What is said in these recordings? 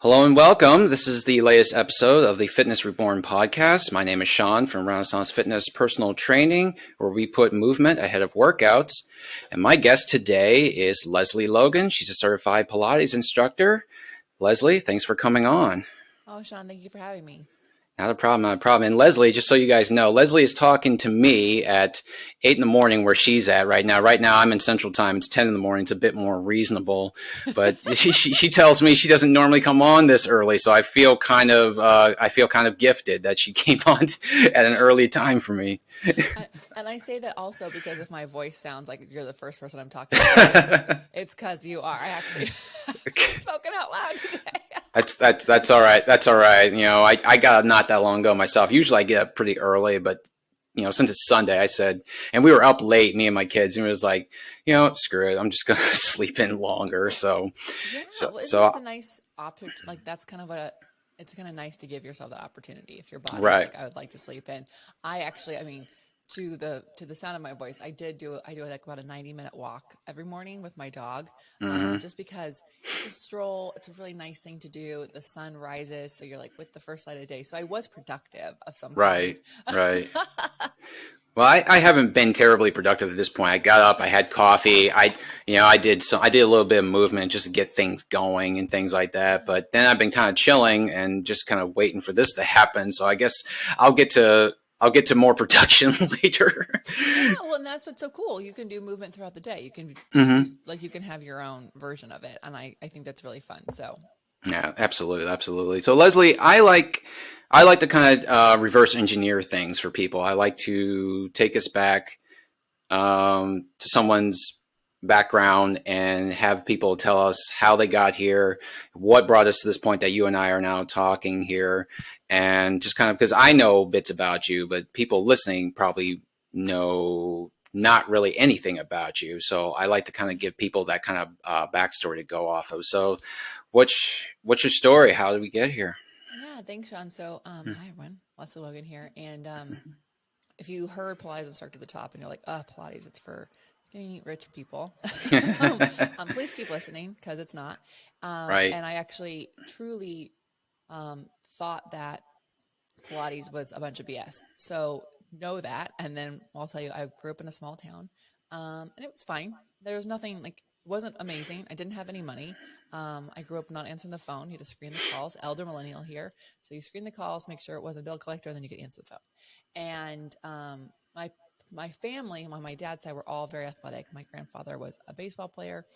Hello and welcome. This is the latest episode of the Fitness Reborn podcast. My name is Sean from Renaissance Fitness Personal Training, where we put movement ahead of workouts. And my guest today is Lesley Logan. She's a certified Pilates instructor. Lesley, thanks for coming on. Oh, Sean, thank you for having me. Not a problem, not a problem. And Lesley, just so you guys know, Lesley is talking to me at 8 in the morning where she's at right now. Right now I'm in Central Time. It's 10 in the morning. It's a bit more reasonable. But she tells me she doesn't normally come on this early, so I feel kind of gifted that she came on at an early time for me. And I say that also because if my voice sounds like you're the first person I'm talking to, it's because you are. I actually spoken out loud today. That's all right. That's all right. You know, I got up not that long ago myself. Usually I get up pretty early, but since it's Sunday, I said, and we were up late, me and my kids, and it was like, screw it. I'm just going to sleep in longer. So, yeah. Well, isn't that the nice option? Like that's kind of it's kind of nice to give yourself that opportunity if your body's right. like, I would like to sleep in. I mean, to the sound of my voice, I do like about a 90-minute walk every morning with my dog, just because it's a stroll. It's a really nice thing to do. The sun rises, so you're like with the first light of day. So I was productive of some kind. Right. Well, I haven't been terribly productive at this point. I got up, I had coffee. I did a little bit of movement just to get things going and things like that. But then I've been kind of chilling and just kind of waiting for this to happen. So I guess I'll get to more production later. Yeah, well, and that's what's so cool. You can do movement throughout the day. You can you can have your own version of it, and I think that's really fun. So yeah, absolutely. So Lesley, I like to kind of reverse engineer things for people. I like to take us back to someone's background and have people tell us how they got here, what brought us to this point that you and I are now talking here, and just kind of, because I know bits about you, but people listening probably know not really anything about you. So I like to kind of give people that kind of backstory to go off of. So what's your story? How did we get here? Yeah, thanks, Sean. So hi everyone, Lesley Logan here. And if you heard Pilates start at the top and you're like, Pilates, it's for skinny rich people, please keep listening because it's not. Right. And I actually truly thought that Pilates was a bunch of BS. So know that. And then I'll tell you, I grew up in a small town and it was fine. There was nothing like, it wasn't amazing. I didn't have any money. I grew up not answering the phone. You had to screen the calls, elder millennial here. So you screen the calls, make sure it wasn't a bill collector, and then you could answer the phone. And my family, on my dad's side, were all very athletic. My grandfather was a baseball player.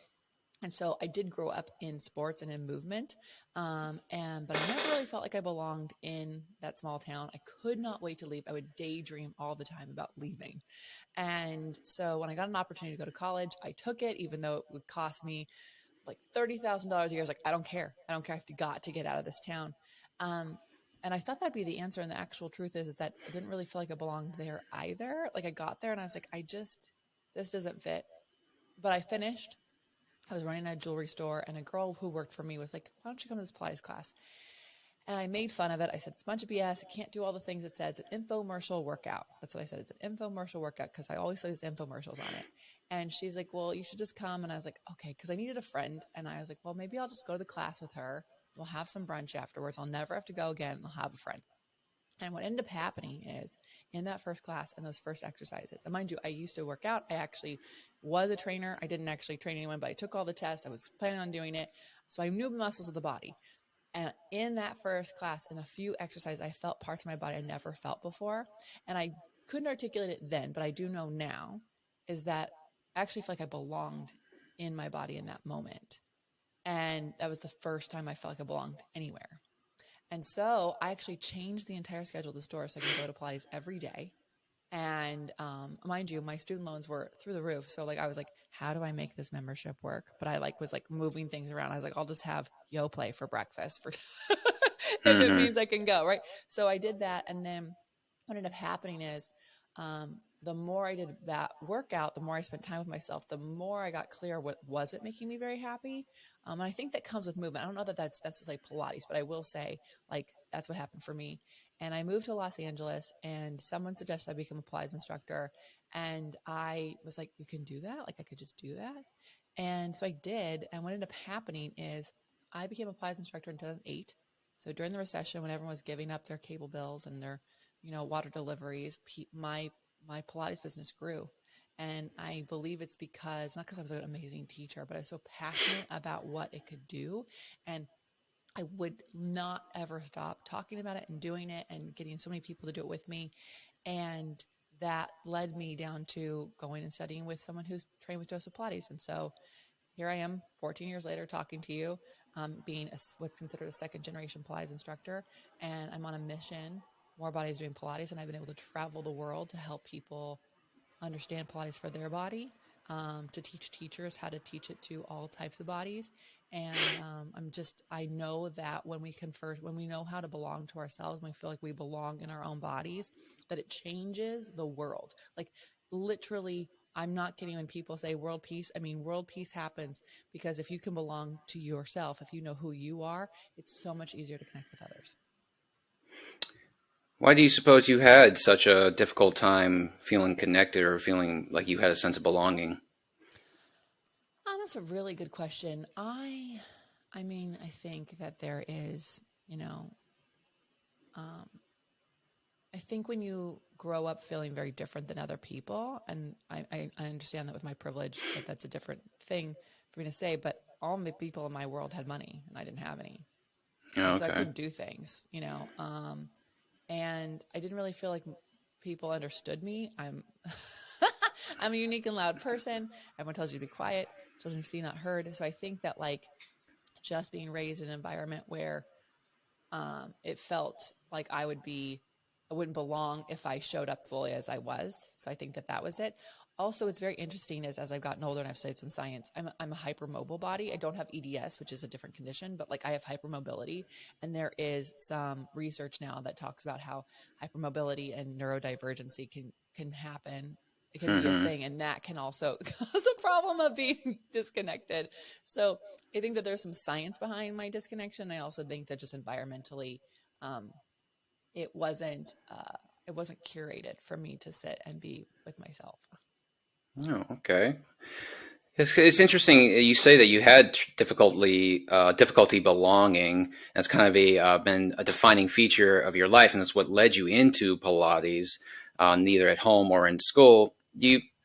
And so I did grow up in sports and in movement. But I never really felt like I belonged in that small town. I could not wait to leave. I would daydream all the time about leaving. And so when I got an opportunity to go to college, I took it, even though it would cost me like $30,000 a year. I was like, I don't care. I have got to get out of this town. And I thought that'd be the answer. And the actual truth is that I didn't really feel like I belonged there either. Like I got there and I was like, this doesn't fit. But I finished. I was running a jewelry store and a girl who worked for me was like, why don't you come to this Pilates class? And I made fun of it. I said, it's a bunch of BS. I can't do all the things it says. It's an infomercial workout. That's what I said. It's an infomercial workout because I always say there's infomercials on it. And she's like, well, you should just come. And I was like, okay, because I needed a friend. And I was like, well, maybe I'll just go to the class with her. We'll have some brunch afterwards. I'll never have to go again. I'll have a friend. And what ended up happening is in that first class and those first exercises, and mind you, I used to work out. I actually was a trainer. I didn't actually train anyone, but I took all the tests. I was planning on doing it. So I knew the muscles of the body. And in that first class, in a few exercises, I felt parts of my body I never felt before. And I couldn't articulate it then, but I do know now is that I actually feel like I belonged in my body in that moment. And that was the first time I felt like I belonged anywhere. And so I actually changed the entire schedule of the store so I can go to Pilates every day. And mind you, my student loans were through the roof. So I was like, how do I make this membership work? But I was moving things around. I was like, I'll just have Yoplait for breakfast for if it means I can go, right? So I did that. And then what ended up happening is the more I did that workout, the more I spent time with myself, the more I got clear what wasn't making me very happy. And I think that comes with movement. I don't know that that's just like Pilates, but I will say that's what happened for me. And I moved to Los Angeles and someone suggested I become a Pilates instructor. And I was like, you can do that? I could just do that. And so I did. And what ended up happening is I became a Pilates instructor in 2008. So during the recession, when everyone was giving up their cable bills and their, water deliveries, my Pilates business grew. And I believe it's because, not because I was an amazing teacher, but I was so passionate about what it could do. And I would not ever stop talking about it and doing it and getting so many people to do it with me. And that led me down to going and studying with someone who's trained with Joseph Pilates. And so here I am 14 years later talking to you, being what's considered a second generation Pilates instructor. And I'm on a mission. More bodies doing Pilates. And I've been able to travel the world to help people understand Pilates for their body, to teach teachers how to teach it to all types of bodies. And I know that when we know how to belong to ourselves, when we feel like we belong in our own bodies, that it changes the world. Like literally, I'm not kidding when people say world peace. I mean, world peace happens because if you can belong to yourself, if you know who you are, it's so much easier to connect with others. Why do you suppose you had such a difficult time feeling connected or feeling like you had a sense of belonging? That's a really good question. I think that there is, um, I think when you grow up feeling very different than other people, and I understand that with my privilege, that's a different thing for me to say, but all the people in my world had money and I didn't have any. Oh, And so I okay. couldn't do things, and I didn't really feel like people understood me. I'm a unique and loud person. Everyone tells you to be quiet, children see, not heard. So I think that like just being raised in an environment where it felt like I wouldn't belong if I showed up fully as I was. So I think that that was it. Also, it's very interesting as I've gotten older and I've studied some science. I'm a hypermobile body. I don't have EDS, which is a different condition, but like I have hypermobility. And there is some research now that talks about how hypermobility and neurodivergency can happen. It can be a Mm-hmm. thing, and that can also cause a problem of being disconnected. So I think that there's some science behind my disconnection. I also think that just environmentally, um, it wasn't uh, it wasn't curated for me to sit and be with myself. Oh, okay. It's interesting. You say that you had difficulty belonging. That's kind of been a defining feature of your life, and that's what led you into Pilates, neither at home or in school.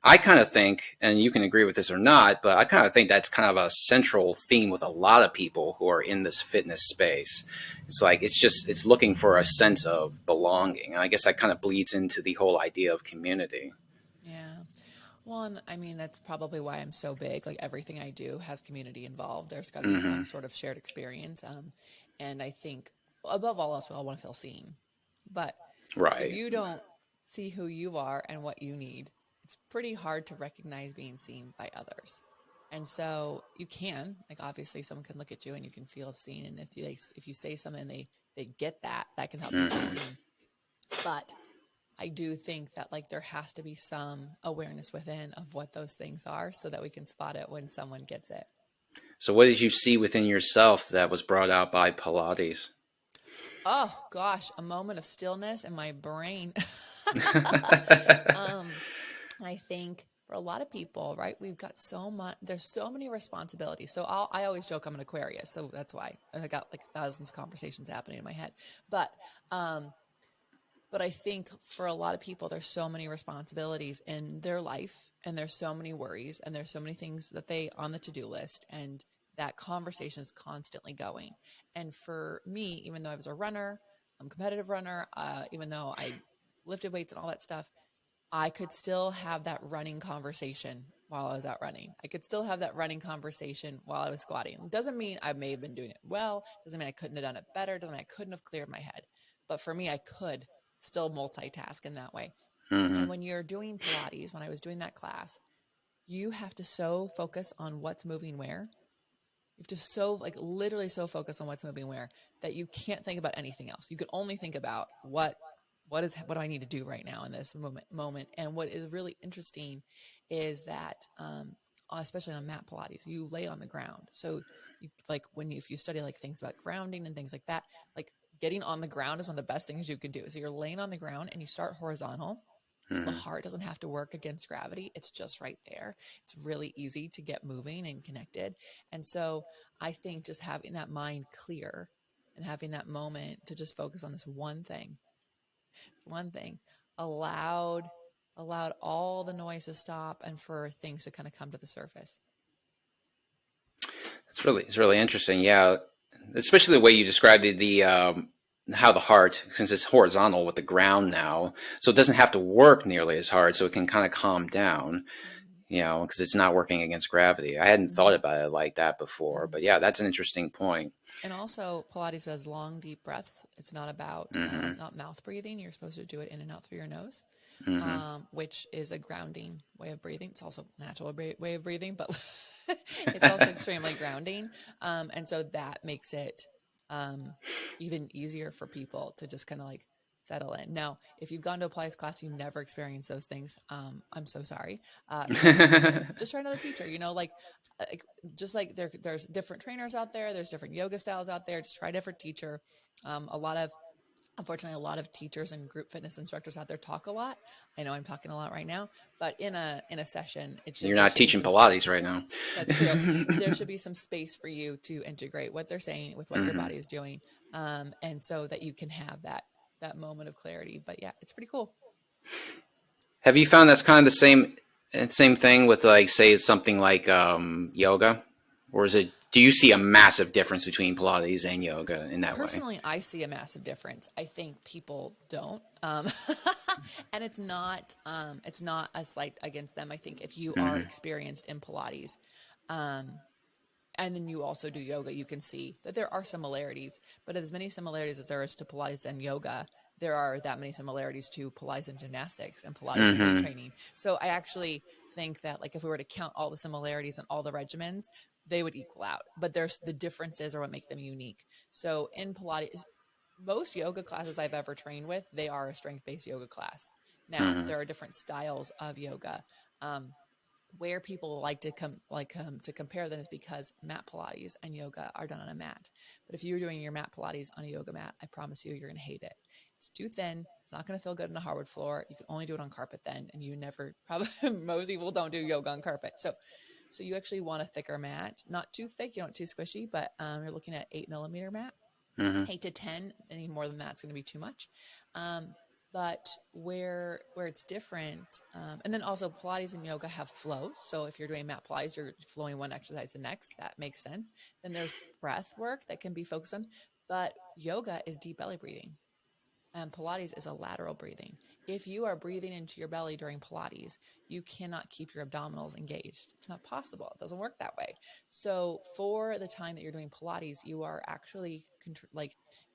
I kind of think, and you can agree with this or not, but I kind of think that's kind of a central theme with a lot of people who are in this fitness space. It's like it's looking for a sense of belonging, and I guess that kind of bleeds into the whole idea of community. Yeah. Well, and I mean, that's probably why I'm so big. Like everything I do has community involved. There's got to be Mm-hmm. some sort of shared experience. And I think above all else, we all want to feel seen. But if Right. you don't see who you are and what you need, it's pretty hard to recognize being seen by others. And so you can, like, obviously, someone can look at you and you can feel seen. And if you say something and they get that, that can help you feel Mm-hmm. seen. But I do think that like there has to be some awareness within of what those things are so that we can spot it when someone gets it. So, what did you see within yourself that was brought out by Pilates? Oh gosh, a moment of stillness in my brain. um, I think for a lot of people, right, we've got so much, there's so many responsibilities. So I always joke I'm an Aquarius. So that's why I got like thousands of conversations happening in my head. But, um, but I think for a lot of people, there's so many responsibilities in their life, and there's so many worries, and there's so many things that they on the to-do list, and that conversation is constantly going. And for me, even though I was a runner, I'm a competitive runner, even though I lifted weights and all that stuff, I could still have that running conversation while I was out running. I could still have that running conversation while I was squatting. Doesn't mean I may have been doing it well. Doesn't mean I couldn't have done it better. Doesn't mean I couldn't have cleared my head. But for me, I could still multitask in that way. Mm-hmm. And when you're doing Pilates, when I was doing that class, you have to so focus on what's moving where. You have to so like literally so focus on what's moving where that you can't think about anything else. You can only think about what do I need to do right now in this moment. And what is really interesting is that especially on mat Pilates, you lay on the ground. So you like if you study like things about grounding and things like that, like getting on the ground is one of the best things you can do. So you're laying on the ground and you start horizontal So the Hmm. heart doesn't have to work against gravity. It's just right there. It's really easy to get moving and connected. And so I think just having that mind clear and having that moment to just focus on this one thing allowed all the noise to stop and for things to kind of come to the surface. It's really interesting. Yeah, especially the way you described it, the how the heart, since it's horizontal with the ground now, so it doesn't have to work nearly as hard, so it can kind of calm down. You know, because it's not working against gravity. I hadn't thought Mm-hmm. about it like that before, Mm-hmm. but yeah, that's an interesting point. And also, Pilates does long, deep breaths. It's not about Hmm. not mouth breathing. You're supposed to do it in and out through your nose, Hmm. which is a grounding way of breathing. It's also a natural way of breathing, but it's also extremely grounding. And so that makes it um, even easier for people to just kind of like settle in. Now, if you've gone to a Pilates class, you never experienced those things. I'm so sorry. Just try another teacher. Like just like there's different trainers out there, there's different yoga styles out there. Just try a different teacher. Unfortunately, a lot of teachers and group fitness instructors out there talk a lot. I know I'm talking a lot right now, but in a session, You're there not should be teaching some. Pilates right now. That's true. There should be some space for you to integrate what they're saying with what your Hmm. body is doing, and so that you can have that moment of clarity. But yeah, it's pretty cool. Have you found that's kind of the same thing with like say something like yoga, or is it? Do you see a massive difference between Pilates and yoga in that way? Personally, I see a massive difference. I think people don't, and it's not a slight against them. I think if you are Hmm. experienced in Pilates, um, and then you also do yoga, you can see that there are similarities. But as many similarities as there is to Pilates and yoga, there are that many similarities to Pilates and gymnastics and Pilates and weight Hmm. training. So I actually think that like if we were to count all the similarities and all the regimens, they would equal out. But there's the differences are what make them unique. So in Pilates, most yoga classes I've ever trained with, they are a strength-based yoga class. Now, Hmm. there are different styles of yoga. Um, where people like to to compare them is because mat Pilates and yoga are done on a mat. But if you're doing your mat Pilates on a yoga mat, I promise you're going to hate it. It's too thin. It's not going to feel good on a hardwood floor. You can only do it on carpet then, and you never probably most people don't do yoga on carpet. So you actually want a thicker mat, not too thick, you don't want too squishy, but you're looking at 8 millimeter mat. Hmm. 8 to 10. Any more than that's going to be too much. Um, but where it's different, and then also Pilates and yoga have flow. So if you're doing mat Pilates, you're flowing one exercise to the next. That makes sense. Then there's breath work that can be focused on, but yoga is deep belly breathing. Pilates is a lateral breathing. If you are breathing into your belly during Pilates, you cannot keep your abdominals engaged. It's not possible. It doesn't work that way. So for the time that you're doing Pilates, you are actually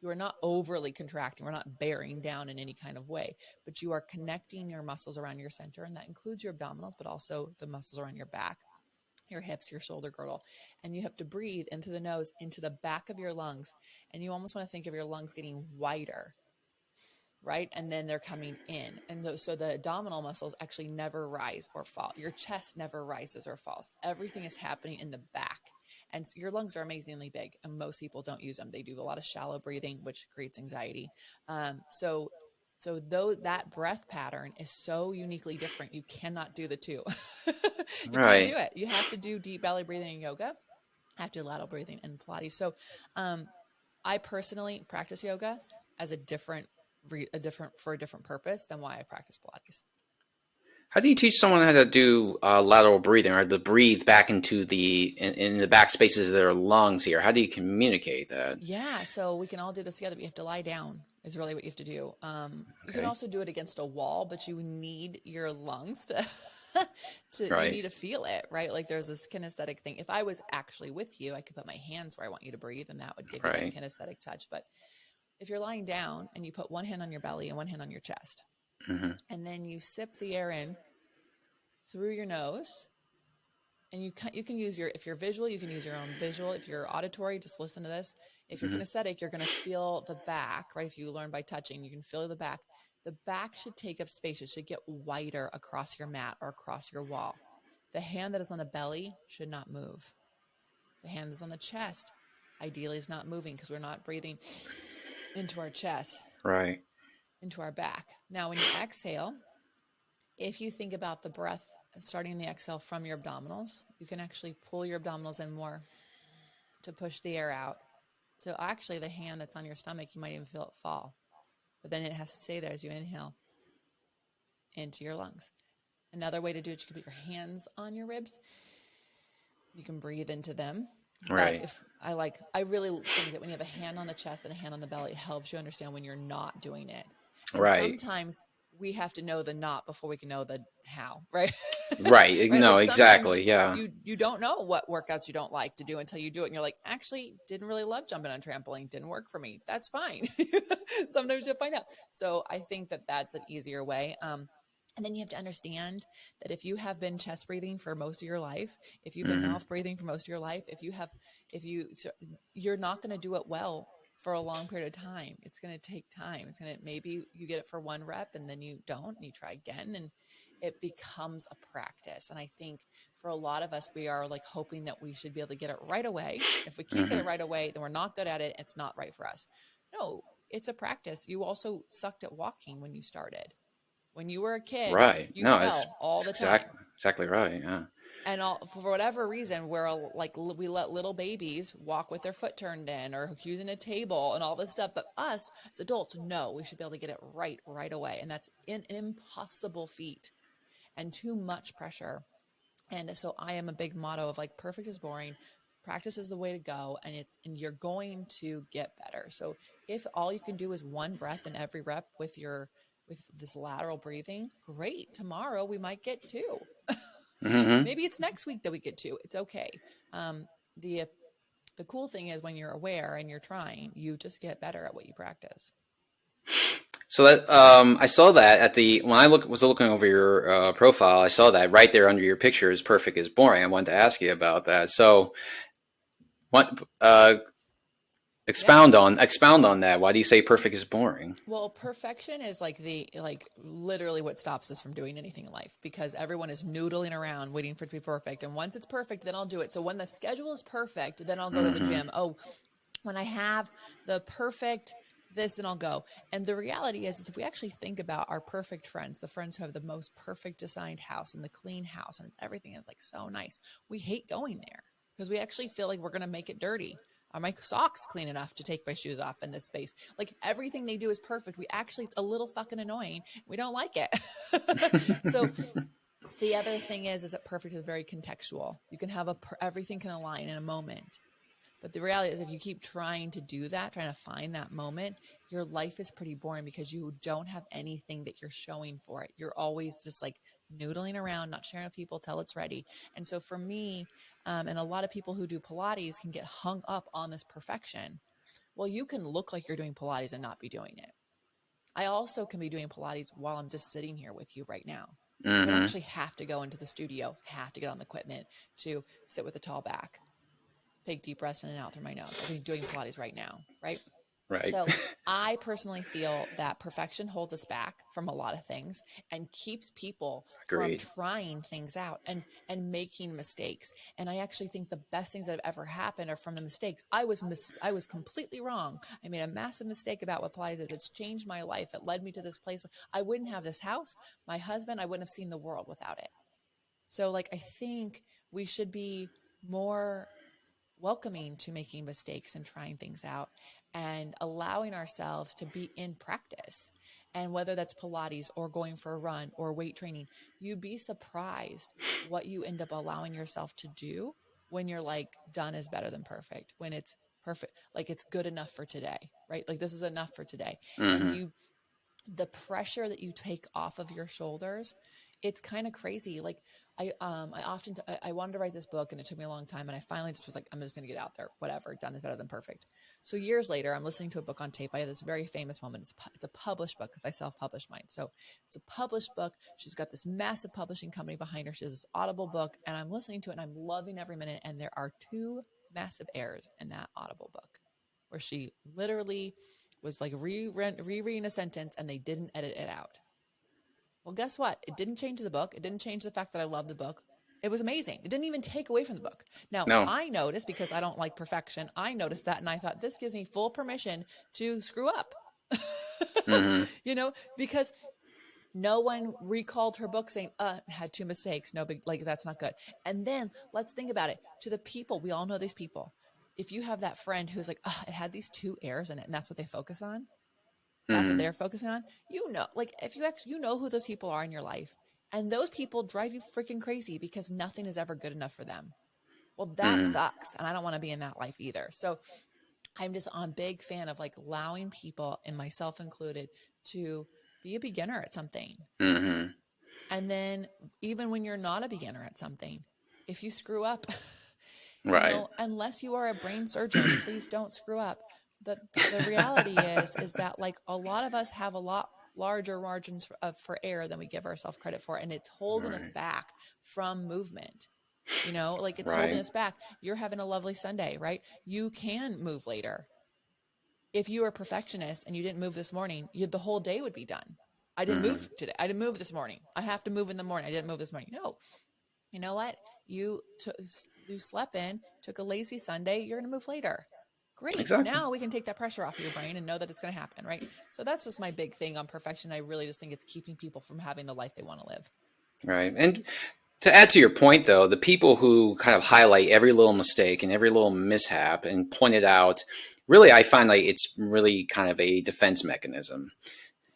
you are not overly contracting. We're not bearing down in any kind of way, but you are connecting your muscles around your center, and that includes your abdominals, but also the muscles around your back, your hips, your shoulder girdle. And you have to breathe in through the nose, into the back of your lungs. And you almost want to think of your lungs getting wider, right? And then they're coming in. And so the abdominal muscles actually never rise or fall. Your chest never rises or falls. Everything is happening in the back. And so your lungs are amazingly big, and most people don't use them. They do a lot of shallow breathing, which creates anxiety. So though that breath pattern is so uniquely different, you cannot do the two. You can't do Right. it. You have to do deep belly breathing in yoga. I have to do lateral breathing in Pilates. So um, I personally practice yoga as a different purpose than why I practice Pilates. How do you teach someone how to do lateral breathing or to breathe back into in the back spaces of their lungs here? How do you communicate that? Yeah, so we can all do this together. But you have to lie down is really what you have to do. You can Okay. also do it against a wall, but you need your lungs to you Right. need to feel it, right? Like there's this kinesthetic thing. If I was actually with you, I could put my hands where I want you to breathe, and that would give you that Right. kinesthetic touch. But if you're lying down and you put one hand on your belly and one hand on your chest, Hmm. and then you sip the air in through your nose, and you can use your, if you're visual, you can use your own visual. If you're auditory, just listen to this. If you're Hmm. kinesthetic, you're going to feel the back, right? If you learn by touching, you can feel the back. The back should take up space. It should get wider across your mat or across your wall. The hand that is on the belly should not move. The hand that's on the chest ideally is not moving, because we're not breathing into our chest, Right. into our back. Now when you exhale, if you think about the breath starting in the exhale from your abdominals, you can actually pull your abdominals in more to push the air out. So actually the hand that's on your stomach, you might even feel it fall, but then it has to stay there as you inhale into your lungs. Another way to do it, you can put your hands on your ribs. You can breathe into them. But Right. I really think that when you have a hand on the chest and a hand on the belly, it helps you understand when you're not doing it. And Right. sometimes we have to know the not before we can know the how, right? Right. Right? No, Like sometimes exactly. Yeah. you don't know what workouts you don't like to do until you do it, and you're like, actually, didn't really love jumping on trampoline, didn't work for me. That's fine. Sometimes you'll find out. So I think that that's an easier way. And then you have to understand that if you have been chest breathing for most of your life, if you've been Mm-hmm. mouth breathing for most of your life, you're not going to do it well for a long period of time. It's going to take time. Maybe you get it for one rep and then you don't, and you try again, and it becomes a practice. And I think for a lot of us, we are like hoping that we should be able to get it right away. If we can't get Mm-hmm. it right away, then we're not good at it. It's not right for us. No, it's a practice. You also sucked at walking when you started. When you were a kid, Right. you No, fell all it's the time. exactly right. Yeah. And for whatever reason, we let little babies walk with their foot turned in or using a table and all this stuff. But us as adults, no, we should be able to get it right away. And that's an impossible feat and too much pressure. And so I am a big motto of like, perfect is boring. Practice is the way to go. And you're going to get better. So if all you can do is one breath in every rep with this lateral breathing, great. Tomorrow we might get two. Mm-hmm. Maybe it's next week that we get two. It's okay. The the cool thing is when you're aware and you're trying, you just get better at what you practice. So that I saw that when I was looking over your profile, I saw that right there under your picture is perfect is boring. I wanted to ask you about that. So what Yeah. expound on that? Why do you say perfect is boring? Well, perfection is like literally what stops us from doing anything in life, because everyone is noodling around waiting for it to be perfect. And once it's perfect, then I'll do it. So when the schedule is perfect, then I'll go to the Mm-hmm. gym. Oh, when I have the perfect this, then I'll go. And the reality is if we actually think about our perfect friends, the friends who have the most perfect designed house and the clean house and everything is like so nice, we hate going there because we actually feel like we're going to make it dirty. Are my socks clean enough to take my shoes off in this space? Like everything they do is perfect. It's a little fucking annoying. We don't like it. So the other thing is that perfect is very contextual. You can have everything can align in a moment. But the reality is if you keep trying to do that, trying to find that moment, your life is pretty boring because you don't have anything that you're showing for it. You're always just like noodling around, not sharing with people till it's ready. And so for me, and a lot of people who do Pilates can get hung up on this perfection. Well, you can look like you're doing Pilates and not be doing it. I also can be doing Pilates while I'm just sitting here with you right now. So I don't Mm-hmm. actually have to go into the studio, have to get on the equipment to sit with a tall back, take deep breaths in and out through my nose. I'll be doing Pilates right now, right? Right. So I personally feel that perfection holds us back from a lot of things and keeps people from Agreed. trying things out and making mistakes. And I actually think the best things that have ever happened are from the mistakes. I was completely wrong. I made a massive mistake about what Pilates is. It's changed my life. It led me to this place. I wouldn't have this house, my husband. I wouldn't have seen the world without it. So like I think we should be more welcoming to making mistakes and trying things out and allowing ourselves to be in practice. And whether that's Pilates or going for a run or weight training, you'd be surprised what you end up allowing yourself to do when you're like done is better than perfect, when it's perfect, like it's good enough for today, right? Like this is enough for today. And Mm-hmm. the pressure that you take off of your shoulders, it's kind of crazy. Like I wanted to write this book and it took me a long time. And I finally just was like, I'm just going to get out there, whatever, done is better than perfect. So years later, I'm listening to a book on tape. I have this very famous woman. It's a published book because I self-published mine. So it's a published book. She's got this massive publishing company behind her. She has this Audible book and I'm listening to it and I'm loving every minute. And there are two massive errors in that Audible book where she literally was like rereading a sentence and they didn't edit it out. Well, guess what? It didn't change the book. It didn't change the fact that I love the book. It was amazing. It didn't even take away from the book. Now, No. I noticed because I don't like perfection. I noticed that and I thought this gives me full permission to screw up. Mm-hmm. Because No one recalled her book saying, had two mistakes. No big, like, that's not good. And then let's think about it. To the people, we all know these people. If you have that friend who's like, it had these two errors in it, and that's what they focus on, that's what Mm-hmm. they're focusing on. Like, if you actually, who those people are in your life, and those people drive you freaking crazy because nothing is ever good enough for them. Well, that Mm-hmm. sucks. And I don't want to be in that life either. So I'm just a big fan of like allowing people, and myself included, to be a beginner at something. Mm-hmm. And then even when you're not a beginner at something, if you screw up, Right. unless you are a brain surgeon, please don't screw up. The reality is that like a lot of us have a lot larger margins for error than we give ourselves credit for, and it's holding us Right. back from movement. Like it's holding Right. us back. You're having a lovely Sunday, right? You can move later. If you were a perfectionist and you didn't move this morning, the whole day would be done. I didn't Mm-hmm. move today. I didn't move this morning. I have to move in the morning. I didn't move this morning. No, you know what? You slept in, took a lazy Sunday. You're going to move later. Great. Exactly. Now we can take that pressure off of your brain and know that it's going to happen, right? So that's just my big thing on perfection. I really just think it's keeping people from having the life they want to live. Right. And to add to your point, though, the people who kind of highlight every little mistake and every little mishap and point it out, really, I find like it's really kind of a defense mechanism.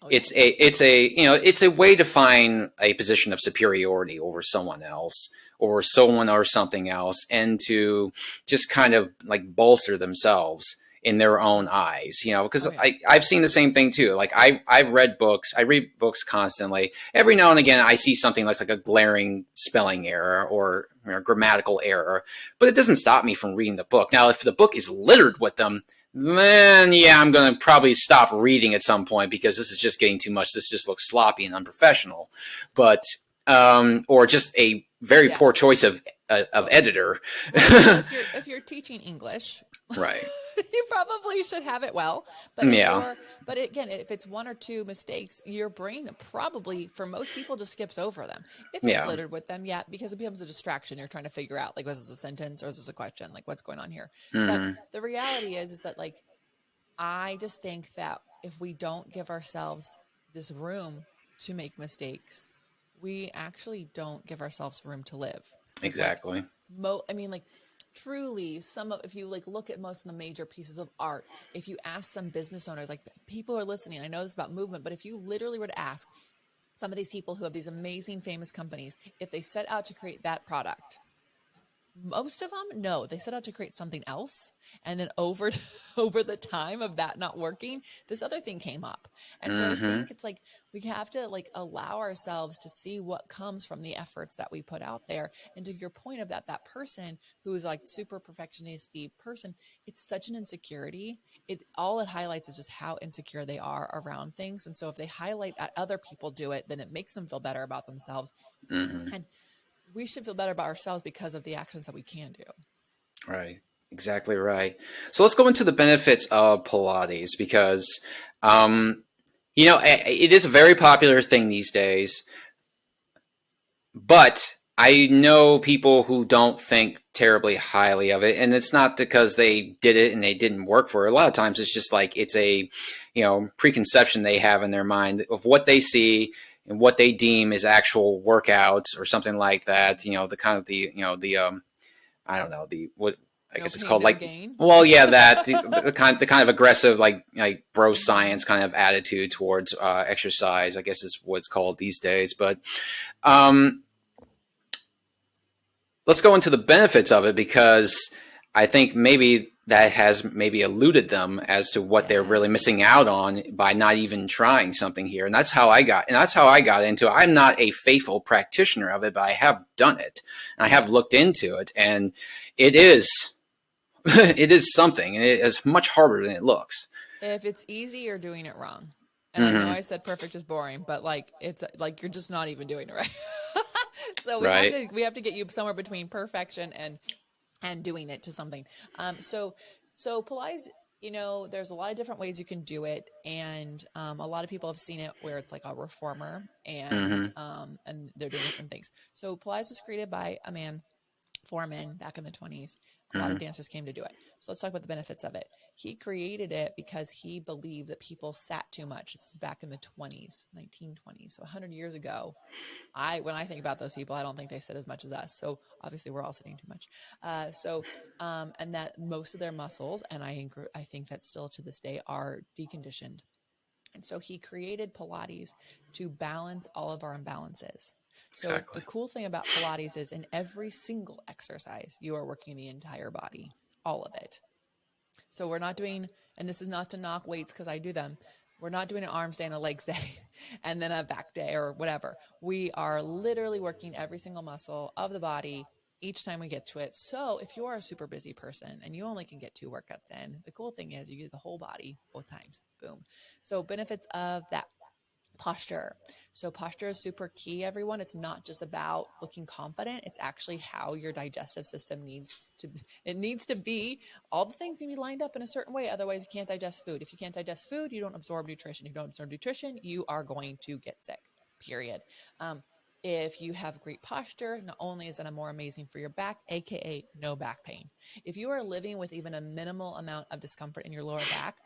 Oh yeah. It's a way to find a position of superiority over someone else or someone or something else, and to just kind of like bolster themselves in their own eyes, because Oh yeah. I've seen the same thing too. Like I've read books, I read books constantly. Every now and again, I see something that's like a glaring spelling error or grammatical error, but it doesn't stop me from reading the book. Now, if the book is littered with them, then yeah, I'm going to probably stop reading at some point because this is just getting too much. This just looks sloppy and unprofessional. But or just a very Yeah. poor choice of Well, editor. if you're teaching English, Right. you probably should have it well. But Yeah. but again, if it's one or two mistakes, your brain probably, for most people, just skips over them. If it's Yeah. littered with them, yeah, because it becomes a distraction. You're trying to figure out, like, was this a sentence or is this a question? Like, what's going on here? But Mm-hmm. the reality is that, like, I just think that if we don't give ourselves this room to make mistakes, we actually don't give ourselves room to live. Because, like, Exactly. like, truly, if you like look at most of the major pieces of art, if you ask some business owners, like, people are listening, I know this about movement, but if you literally were to ask some of these people who have these amazing famous companies, if they set out to create that product, most of them, no, they set out to create something else, and then over the time of that not working, this other thing came up. And so I Mm-hmm. think it's like we have to like allow ourselves to see what comes from the efforts that we put out there. And to your point of that person who is like super perfectionisty person, it's such an insecurity. It highlights is just how insecure they are around things. And so if they highlight that other people do it, then it makes them feel better about themselves. Mm-hmm. And we should feel better about ourselves because of the actions that we can do. Right. Exactly right. So let's go into the benefits of Pilates because, it is a very popular thing these days. But I know people who don't think terribly highly of it, and it's not because they did it and they didn't work for it. A lot of times, it's just like it's a, preconception they have in their mind of what they see and what they deem is actual workouts or something like that. The kind of the I don't know what I No guess it's pain, called no like. gain. Well, yeah, that the kind of aggressive like bro science kind of attitude towards exercise, I guess is what it's called these days. But um, let's go into the benefits of it because I think maybe that has maybe eluded them as to what they're really Yes. missing out on by not even trying something here. And that's how I got into it. I'm not a faithful practitioner of it, but I have done it. And I have looked into it, and it is it is something, and it is much harder than it looks. If it's easy, you're doing it wrong. And I know Mm-hmm. I said perfect is boring, but like it's like you're just not even doing it right. So Right. we have to get you somewhere between perfection and doing it to something. So Pilates, there's a lot of different ways you can do it, and a lot of people have seen it where it's like a reformer, Mm-hmm. and they're doing different things. So Pilates was created by a man, for men back in the 20s. A lot of dancers came to do it. So let's talk about the benefits of it. He created it because he believed that people sat too much. This is back in the 20s, 1920s. So 100 years ago, when I think about those people, I don't think they sit as much as us. So obviously we're all sitting too much. And that most of their muscles, and I think that still to this day, are deconditioned. And so he created Pilates to balance all of our imbalances. So Exactly. the cool thing about Pilates is in every single exercise, you are working the entire body, all of it. So we're not doing, and this is not to knock weights because I do them. We're not doing an arms day and a legs day and then a back day or whatever. We are literally working every single muscle of the body each time we get to it. So if you are a super busy person and you only can get 2 workouts in, the cool thing is you get the whole body both times. Boom. So benefits of that. Posture. So posture is super key, everyone. It's not just about looking confident. It's actually how your digestive system needs to be. All the things need to be lined up in a certain way. Otherwise, you can't digest food. If you can't digest food, you don't absorb nutrition. If you don't absorb nutrition, you are going to get sick, period. If you have great posture, not only is it more amazing for your back, AKA no back pain. If you are living with even a minimal amount of discomfort in your lower back,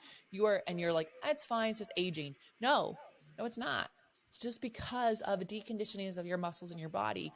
and you're like, it's fine, it's just aging. No, it's not. It's just because of deconditionings of your muscles in your body.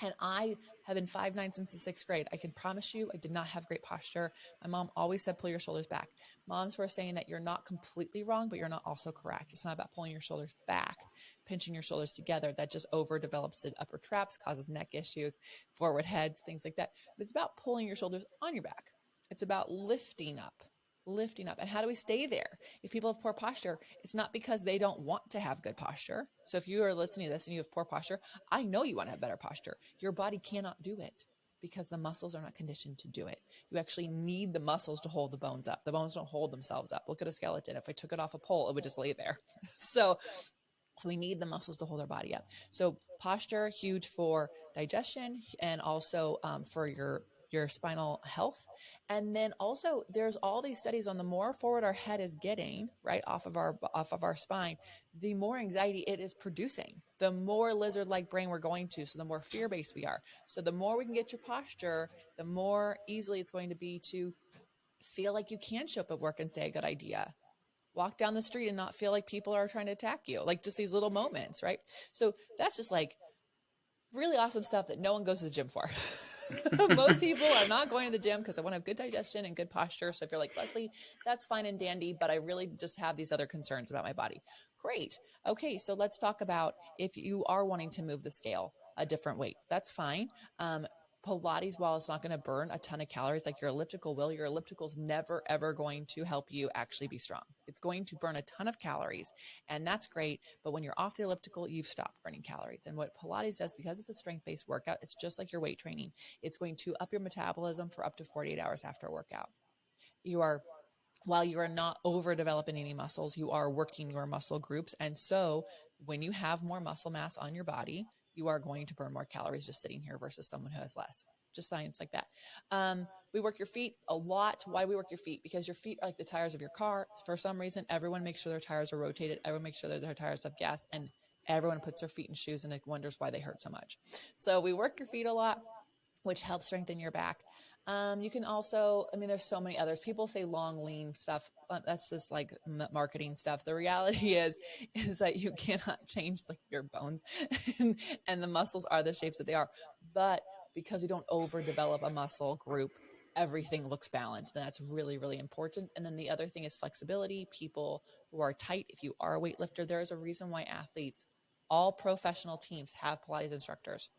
And I have been 5'9" since the 6th grade. I can promise you I did not have great posture. My mom always said, pull your shoulders back. Moms were saying that you're not completely wrong, but you're not also correct. It's not about pulling your shoulders back, pinching your shoulders together. That just overdevelops the upper traps, causes neck issues, forward heads, things like that. But it's about pulling your shoulders on your back. It's about lifting up. And how do we stay there? If people have poor posture, it's not because they don't want to have good posture. So if you are listening to this and you have poor posture, I know you want to have better posture. Your body cannot do it because the muscles are not conditioned to do it. You actually need the muscles to hold the bones up. The bones don't hold themselves up. Look at a skeleton. If I took it off a pole, it would just lay there. So we need the muscles to hold our body up. So posture, huge for digestion and also for your spinal health. And then also there's all these studies on the more forward our head is getting, right, off of our spine, the more anxiety it is producing, the more lizard-like brain we're going to. So the more fear-based we are. So the more we can get your posture, the more easily it's going to be to feel like you can show up at work and say a good idea. Walk down the street and not feel like people are trying to attack you. Like just these little moments, right? So that's just like really awesome stuff that no one goes to the gym for. Most people are not going to the gym because they want to have good digestion and good posture. So if you're like, Lesley, that's fine and dandy, but I really just have these other concerns about my body. Great. Okay, so let's talk about if you are wanting to move the scale a different weight. That's fine. Pilates, while it's not going to burn a ton of calories like your elliptical will, your elliptical is never, ever going to help you actually be strong. It's going to burn a ton of calories, and that's great. But when you're off the elliptical, you've stopped burning calories. And what Pilates does, because it's a strength-based workout, it's just like your weight training. It's going to up your metabolism for up to 48 hours after a workout. While you are not overdeveloping any muscles, you are working your muscle groups. And so when you have more muscle mass on your body, you are going to burn more calories just sitting here versus someone who has less. Just science like that. We work your feet a lot. Why do we work your feet? Because your feet are like the tires of your car. For some reason, everyone makes sure their tires are rotated. Everyone makes sure that their tires have gas, and everyone puts their feet in shoes and wonders why they hurt so much. So we work your feet a lot, which helps strengthen your back. You can also, there's so many others. People say long, lean stuff. That's just like marketing stuff. The reality is that you cannot change like your bones and the muscles are the shapes that they are. But because we don't overdevelop a muscle group, everything looks balanced. And that's really, really important. And then the other thing is flexibility. People who are tight, if you are a weightlifter, there is a reason why all professional teams have Pilates instructors.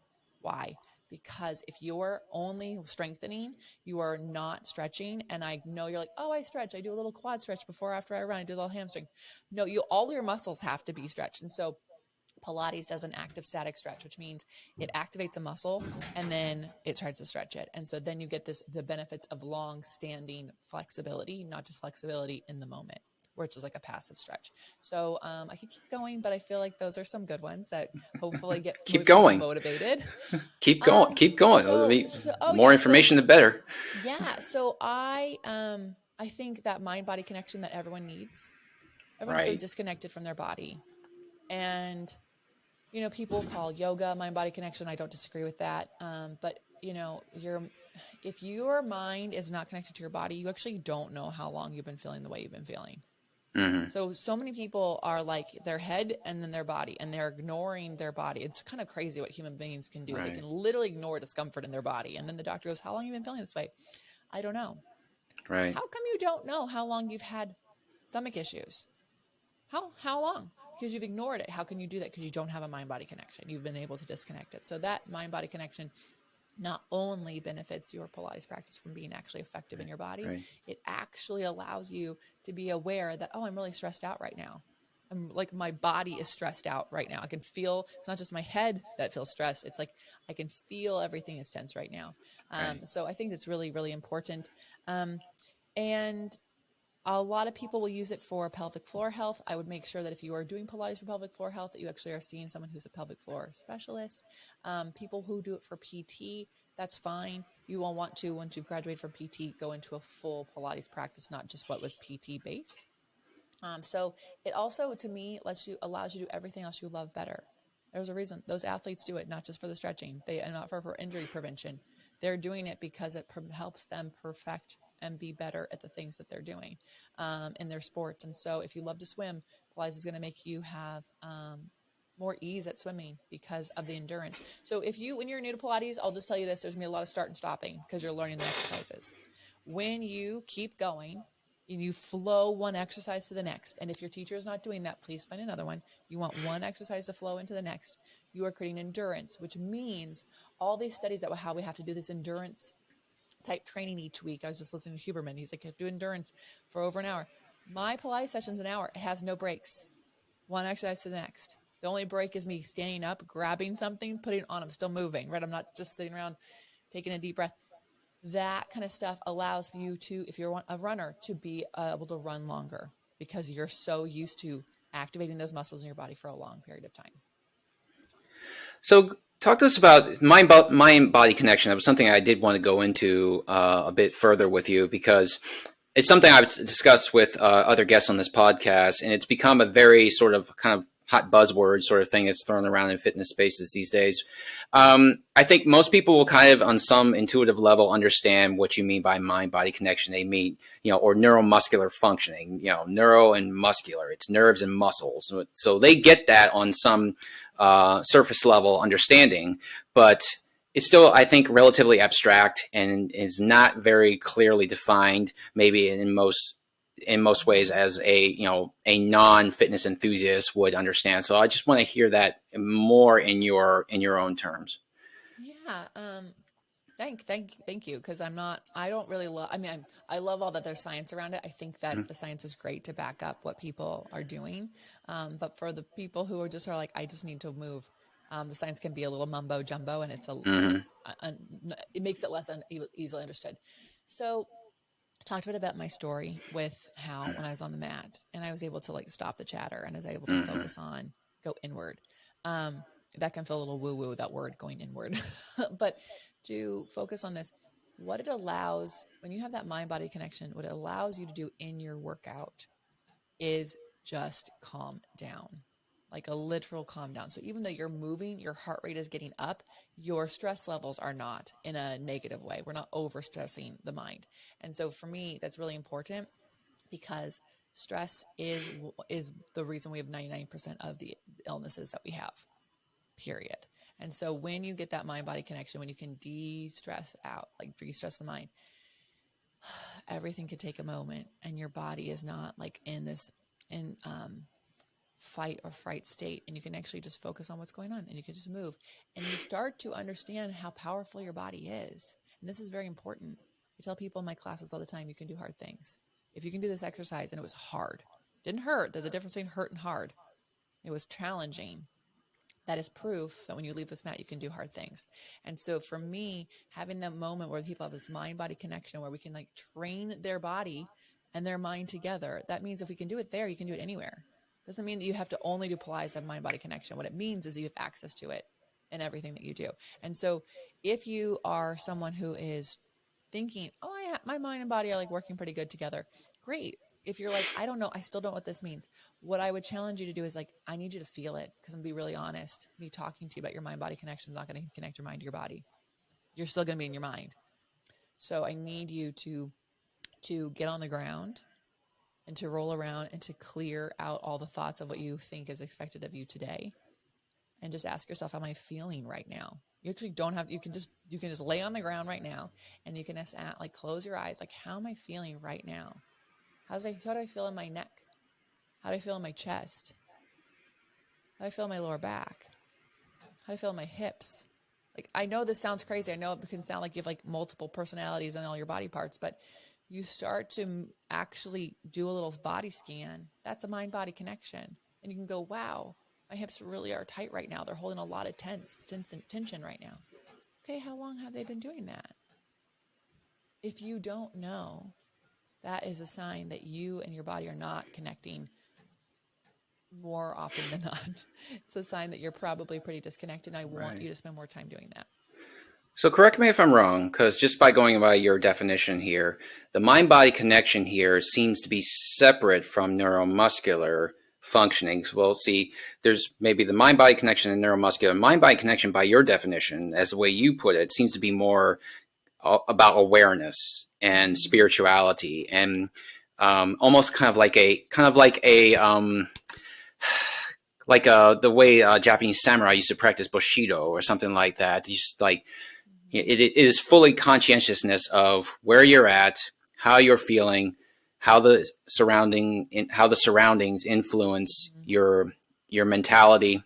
Why? Because if you're only strengthening, you are not stretching. And I know you're like, oh, I stretch. I do a little quad stretch before, after I run. I do a little hamstring. No, all your muscles have to be stretched. And so Pilates does an active static stretch, which means it activates a muscle and then it tries to stretch it. And so then you get the benefits of long standing flexibility, not just flexibility in the moment, which is like a passive stretch. So I could keep going, but I feel like those are some good ones that hopefully get Keep people going. motivated. Keep going. Keep going. More information, the better. Yeah. So I think that mind body connection that everyone needs. Everyone's so Right. disconnected from their body. And people call yoga mind body connection. I don't disagree with that. But if your mind is not connected to your body, you actually don't know how long you've been feeling the way you've been feeling. Mm-hmm. So many people are like their head and then their body, and they're ignoring their body. It's kind of crazy what human beings can do. Right. They can literally ignore discomfort in their body. And then the doctor goes, how long have you been feeling this way? I don't know. Right. How come you don't know how long you've had stomach issues? How long? Because you've ignored it. How can you do that? Because you don't have a mind-body connection. You've been able to disconnect it. So that mind-body connection not only benefits your Pilates practice from being actually effective in your body, Right. it actually allows you to be aware that, oh, I'm really stressed out right now. I'm like, my body is stressed out right now. I can feel, it's not just my head that feels stressed. It's like, I can feel everything is tense right now. Right. So I think it's really, really important. And a lot of people will use it for pelvic floor health. I would make sure that if you are doing Pilates for pelvic floor health, that you actually are seeing someone who's a pelvic floor specialist. People who do it for PT, that's fine. You will want to, once you graduate from PT, go into a full Pilates practice, not just what was PT based. So it also, to me, allows you to do everything else you love better. There's a reason those athletes do it, not just for the stretching, and not for injury prevention. They're doing it because it helps them perfect and be better at the things that they're doing in their sports. And so if you love to swim, Pilates is going to make you have more ease at swimming because of the endurance. So when you're new to Pilates, I'll just tell you this, there's going to be a lot of start and stopping because you're learning the exercises. When you keep going, and you flow one exercise to the next. And if your teacher is not doing that, please find another one. You want one exercise to flow into the next. You are creating endurance, which means all these studies about how we have to do this endurance type training each week. I was just listening to Huberman. He's like, I have to do endurance for over an hour. My Pilates session's an hour. It has no breaks. One exercise to the next. The only break is me standing up, grabbing something, putting it on. I'm still moving, right? I'm not just sitting around taking a deep breath. That kind of stuff allows you to, if you're a runner, to be able to run longer because you're so used to activating those muscles in your body for a long period of time. So talk to us about mind body connection. That was something I did want to go into a bit further with you because it's something I've discussed with other guests on this podcast, and it's become a very sort of kind of hot buzzword sort of thing that's thrown around in fitness spaces these days. I think most people will kind of, on some intuitive level, understand what you mean by mind-body connection. They mean, or neuromuscular functioning, neuro and muscular. It's nerves and muscles. So they get that on some surface level understanding, but it's still, I think, relatively abstract and is not very clearly defined, maybe in most ways, as a non-fitness enthusiast would understand. So I just want to hear that more in your own terms. Yeah. Thank you. Cause I don't really love, I love all that there's science around it. I think that the science is great to back up what people are doing. But for the people who are like, I just need to move. The science can be a little mumbo jumbo and it's it makes it less easily understood. So I talked a bit about my story with how when I was on the mat and I was able to like stop the chatter and I was able to focus on go inward. That can feel a little woo-woo, that word going inward, but to focus on this, what it allows when you have that mind-body connection, what it allows you to do in your workout is just calm down, like a literal calm down. So even though you're moving, your heart rate is getting up, your stress levels are not in a negative way. We're not overstressing the mind. And so for me, that's really important because stress is the reason we have 99% of the illnesses that we have, period. And so when you get that mind-body connection, when you can de-stress out, like de-stress the mind, everything could take a moment and your body is not like in this fight or fright state, and you can actually just focus on what's going on and you can just move and you start to understand how powerful your body is. And this is very important. I tell people in my classes all the time, you can do hard things. If you can do this exercise and it was hard, didn't hurt. There's a difference between hurt and hard. It was challenging. That is proof that when you leave this mat, you can do hard things. And so for me, having that moment where people have this mind-body connection where we can like train their body and their mind together, that means if we can do it there, you can do it anywhere. Doesn't mean that you have to only do Pilates have mind-body connection. What it means is you have access to it in everything that you do. And so if you are someone who is thinking, oh, my mind and body are like working pretty good together, great. If you're like, I don't know, I still don't know what this means. What I would challenge you to do is like, I need you to feel it because I'm going to be really honest. Me talking to you about your mind-body connection is not going to connect your mind to your body. you're still going to be in your mind. So I need you to get on the ground and to roll around and to clear out all the thoughts of what you think is expected of you today. And just ask yourself, how am I feeling right now? You actually don't have, you can just lay on the ground right now, and you can just like close your eyes. Like, how am I feeling right now? How do I feel in my neck? How do I feel in my chest? How do I feel in my lower back? How do I feel in my hips? Like, I know this sounds crazy. I know it can sound like you have like multiple personalities in all your body parts, but you start to actually do a little body scan. That's a mind-body connection. And you can go, wow, my hips really are tight right now. They're holding a lot of tension right now. Okay, how long have they been doing that? If you don't know, that is a sign that you and your body are not connecting more often than not. It's a sign that you're probably pretty disconnected, and I want you to spend more time doing that. So correct me if I'm wrong, because just by going by your definition here, the mind-body connection here seems to be separate from neuromuscular functioning. Well, see, there's maybe the mind-body connection and neuromuscular. Mind-body connection, by your definition, as the way you put it, seems to be more about awareness and spirituality, and almost kind of like the way Japanese samurai used to practice Bushido or something like that. Just like it is fully conscientiousness of where you're at, how you're feeling, how the surroundings influence your mentality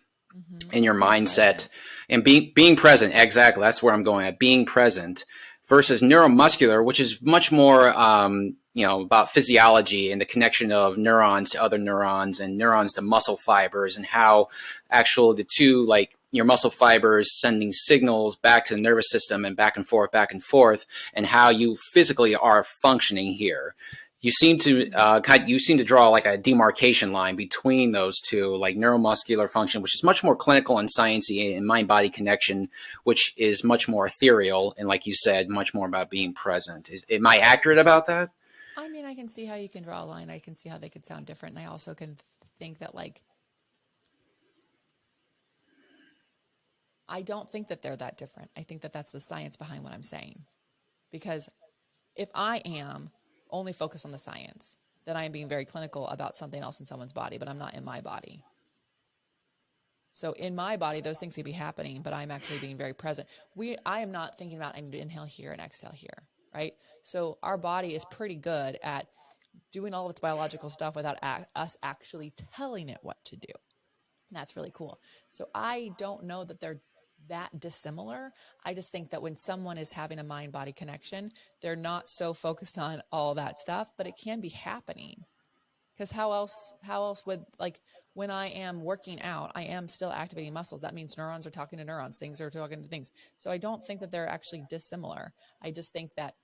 and your mindset, and being present. Exactly, that's where I'm going at. Being present versus neuromuscular, which is much more about physiology and the connection of neurons to other neurons and neurons to muscle fibers, and how actual the two, like your muscle fibers sending signals back to the nervous system and back and forth, and how you physically are functioning here. You seem to draw like a demarcation line between those two, like neuromuscular function, which is much more clinical and sciencey, and mind-body connection, which is much more ethereal and, like you said, much more about being present. Am I accurate about that? I mean, I can see how you can draw a line. I can see how they could sound different. And I also can think that, like, I don't think that they're that different. I think that that's the science behind what I'm saying. Because if I am only focused on the science, then I am being very clinical about something else in someone's body, but I'm not in my body. So in my body, those things could be happening, but I'm actually being very present. I am not thinking about, I need to inhale here and exhale here, right? So our body is pretty good at doing all of its biological stuff without us actually telling it what to do. And that's really cool. So I don't know that they're that dissimilar. I just think that when someone is having a mind-body connection, they're not so focused on all that stuff, but it can be happening. Because how else would, like, when I am working out, I am still activating muscles. That means neurons are talking to neurons, things are talking to things. So I don't think that they're actually dissimilar. I just think that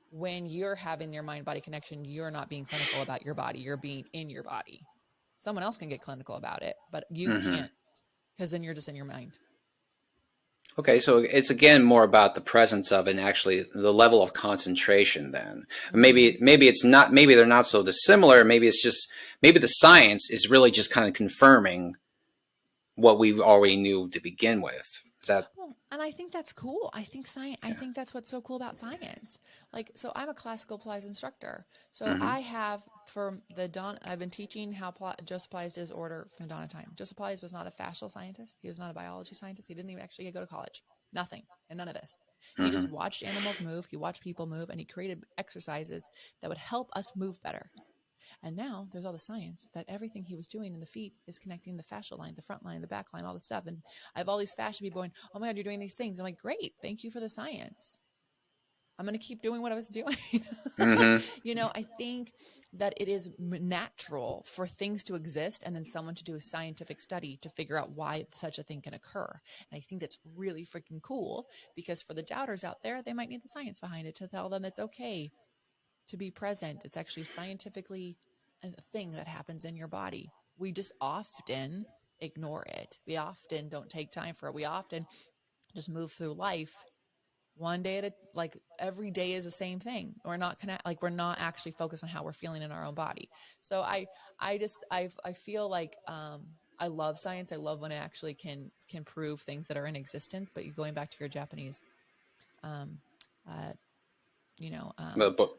when you're having your mind-body connection, you're not being clinical about your body. You're being in your body. Someone else can get clinical about it, but you can't, because then you're just in your mind. Okay, so it's again more about the presence of, and actually the level of concentration then. Maybe it's not, maybe they're not so dissimilar. Maybe it's just, maybe the science is really just kind of confirming what we already knew to begin with. Is that? Well, and I think that's cool. I think I think that's what's so cool about science. Like, so I'm a classical Pilates instructor. So I have, I've been teaching how Joseph Pilates does order from the dawn of time. Joseph Pilates was not a fascial scientist. He was not a biology scientist. He didn't even actually go to college. Nothing. And none of this. He just watched animals move. He watched people move, and he created exercises that would help us move better. And now there's all the science that everything he was doing in the feet is connecting the fascial line, the front line, the back line, all the stuff. And I have all these fascia people going, oh my God, you're doing these things. I'm like, great. Thank you for the science. I'm going to keep doing what I was doing. I think that it is natural for things to exist and then someone to do a scientific study to figure out why such a thing can occur. And I think that's really freaking cool, because for the doubters out there, they might need the science behind it to tell them it's okay to be present. It's actually scientifically a thing that happens in your body. We just often ignore it. We often don't take time for it. We often just move through life one day at a, like every day is the same thing. We're not we're not actually focused on how we're feeling in our own body. So I feel like I love science. I love when it actually can prove things that are in existence. But you're going back to your Japanese um, uh,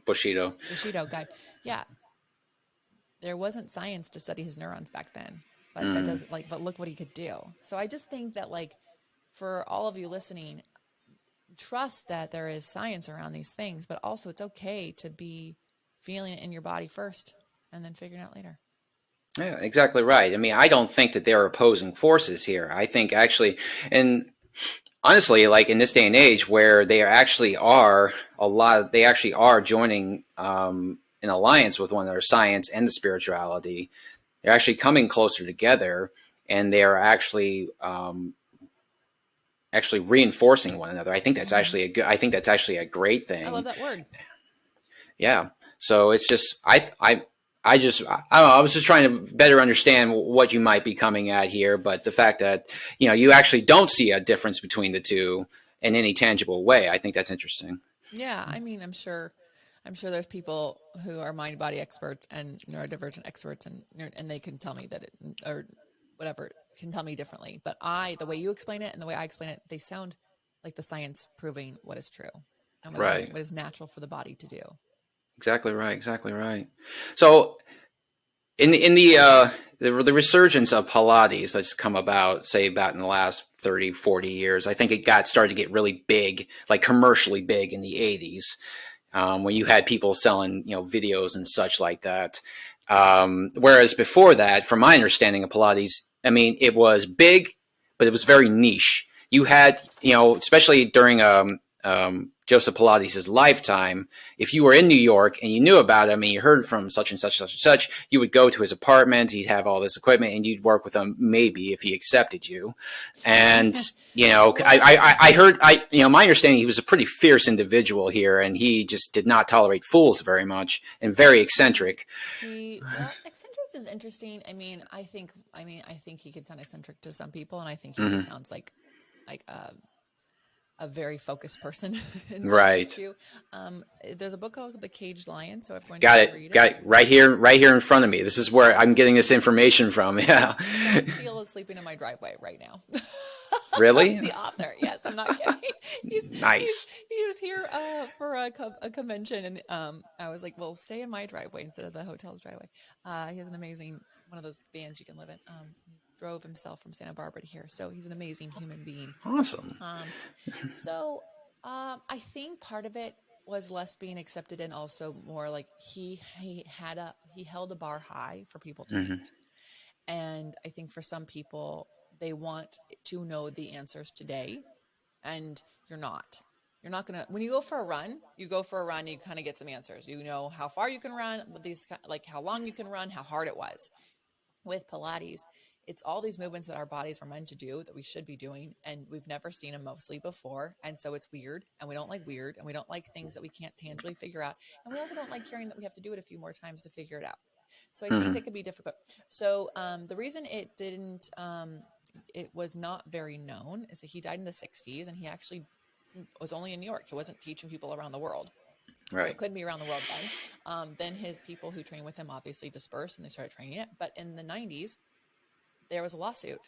Bushido. Bushido guy. Yeah, there wasn't science to study his neurons back then, but that Mm. doesn't but look what he could do. So I just think that for all of you listening, trust that there is science around these things, but also it's okay to be feeling it in your body first and then figuring it out later. Yeah, exactly right. I mean, I don't think that there are opposing forces here. I think actually, and honestly, like in this day and age where they actually are joining an alliance with one another, science and the spirituality. They're actually coming closer together, and they are actually reinforcing one another. I think that's Mm-hmm. actually a good. I think that's actually a great I love thing. that word. Yeah. So it's just I just I don't know. I was just trying to better understand what you might be coming at here, but the fact that you actually don't see a difference between the two in any tangible way, I think that's interesting. Yeah, I mean, I'm sure there's people who are mind body experts and neurodivergent experts, and they can tell me that or whatever can tell me differently. But the way you explain it and the way I explain it, they sound like the science proving what is true and Right. what is natural for the body to do. Exactly right. Exactly right. So in the resurgence of Pilates that's come about, say about in the last 30, 40 years, I think it started to get really big, like commercially big in the 80s, when you had people selling, videos and such like that. Whereas before that, from my understanding of Pilates, I mean, it was big, but it was very niche. You had, especially during Joseph Pilates' lifetime, if you were in New York and you knew about him and you heard from such and such, such and such, you would go to his apartment. He'd have all this equipment, and you'd work with him maybe if he accepted you. And I heard, my understanding, he was a pretty fierce individual here, and he just did not tolerate fools very much, and very eccentric. Eccentric is interesting. I think he could sound eccentric to some people, and I think he just Mm-hmm. sounds like a very focused person in some ways Right. too. There's a book called The Caged Lion, so if everyone Got should it. read Got it. it. Right here in front of me. This is where I'm getting this information from. Yeah. John Steele is sleeping in my driveway right now. Really? The author, yes, I'm not kidding. He's Nice. he was here for a convention, and I was like, well, stay in my driveway instead of the hotel's driveway. He has an amazing one of those vans you can live in. He drove himself from Santa Barbara to here, so he's an amazing human being. Awesome. So I think part of it was less being accepted, and also more like he held a bar high for people to Mm-hmm. meet. And I think for some people, they want to know the answers today, and you're not. You're not gonna when you go for a run. You go for a run, you kind of get some answers. You know how far you can run, but like how long you can run, how hard it was. With Pilates, it's all these movements that our bodies were meant to do that we should be doing, and we've never seen them mostly before. And so it's weird, and we don't like weird, and we don't like things that we can't tangibly figure out. And we also don't like hearing that we have to do it a few more times to figure it out. So I think Mm-hmm. that could be difficult. So the reason it was not very known is that he died in the 60s, and he actually was only in New York. He wasn't teaching people around the world. So it Right. couldn't be around the world then. Then his people who trained with him obviously dispersed and they started training it. But in the 90s, there was a lawsuit.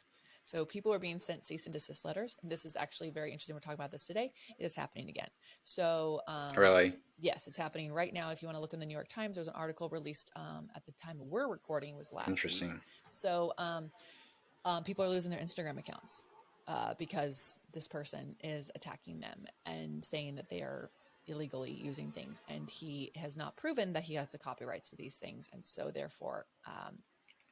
So people were being sent cease and desist letters. And this is actually very interesting. We're talking about this today. It is happening again. So Really. yes, it's happening right now. If you want to look in the New York Times, there's an article released at the time we're recording, was last week. Interesting. So people are losing their Instagram accounts because this person is attacking them and saying that they are illegally using things, and he has not proven that he has the copyrights to these things, and so therefore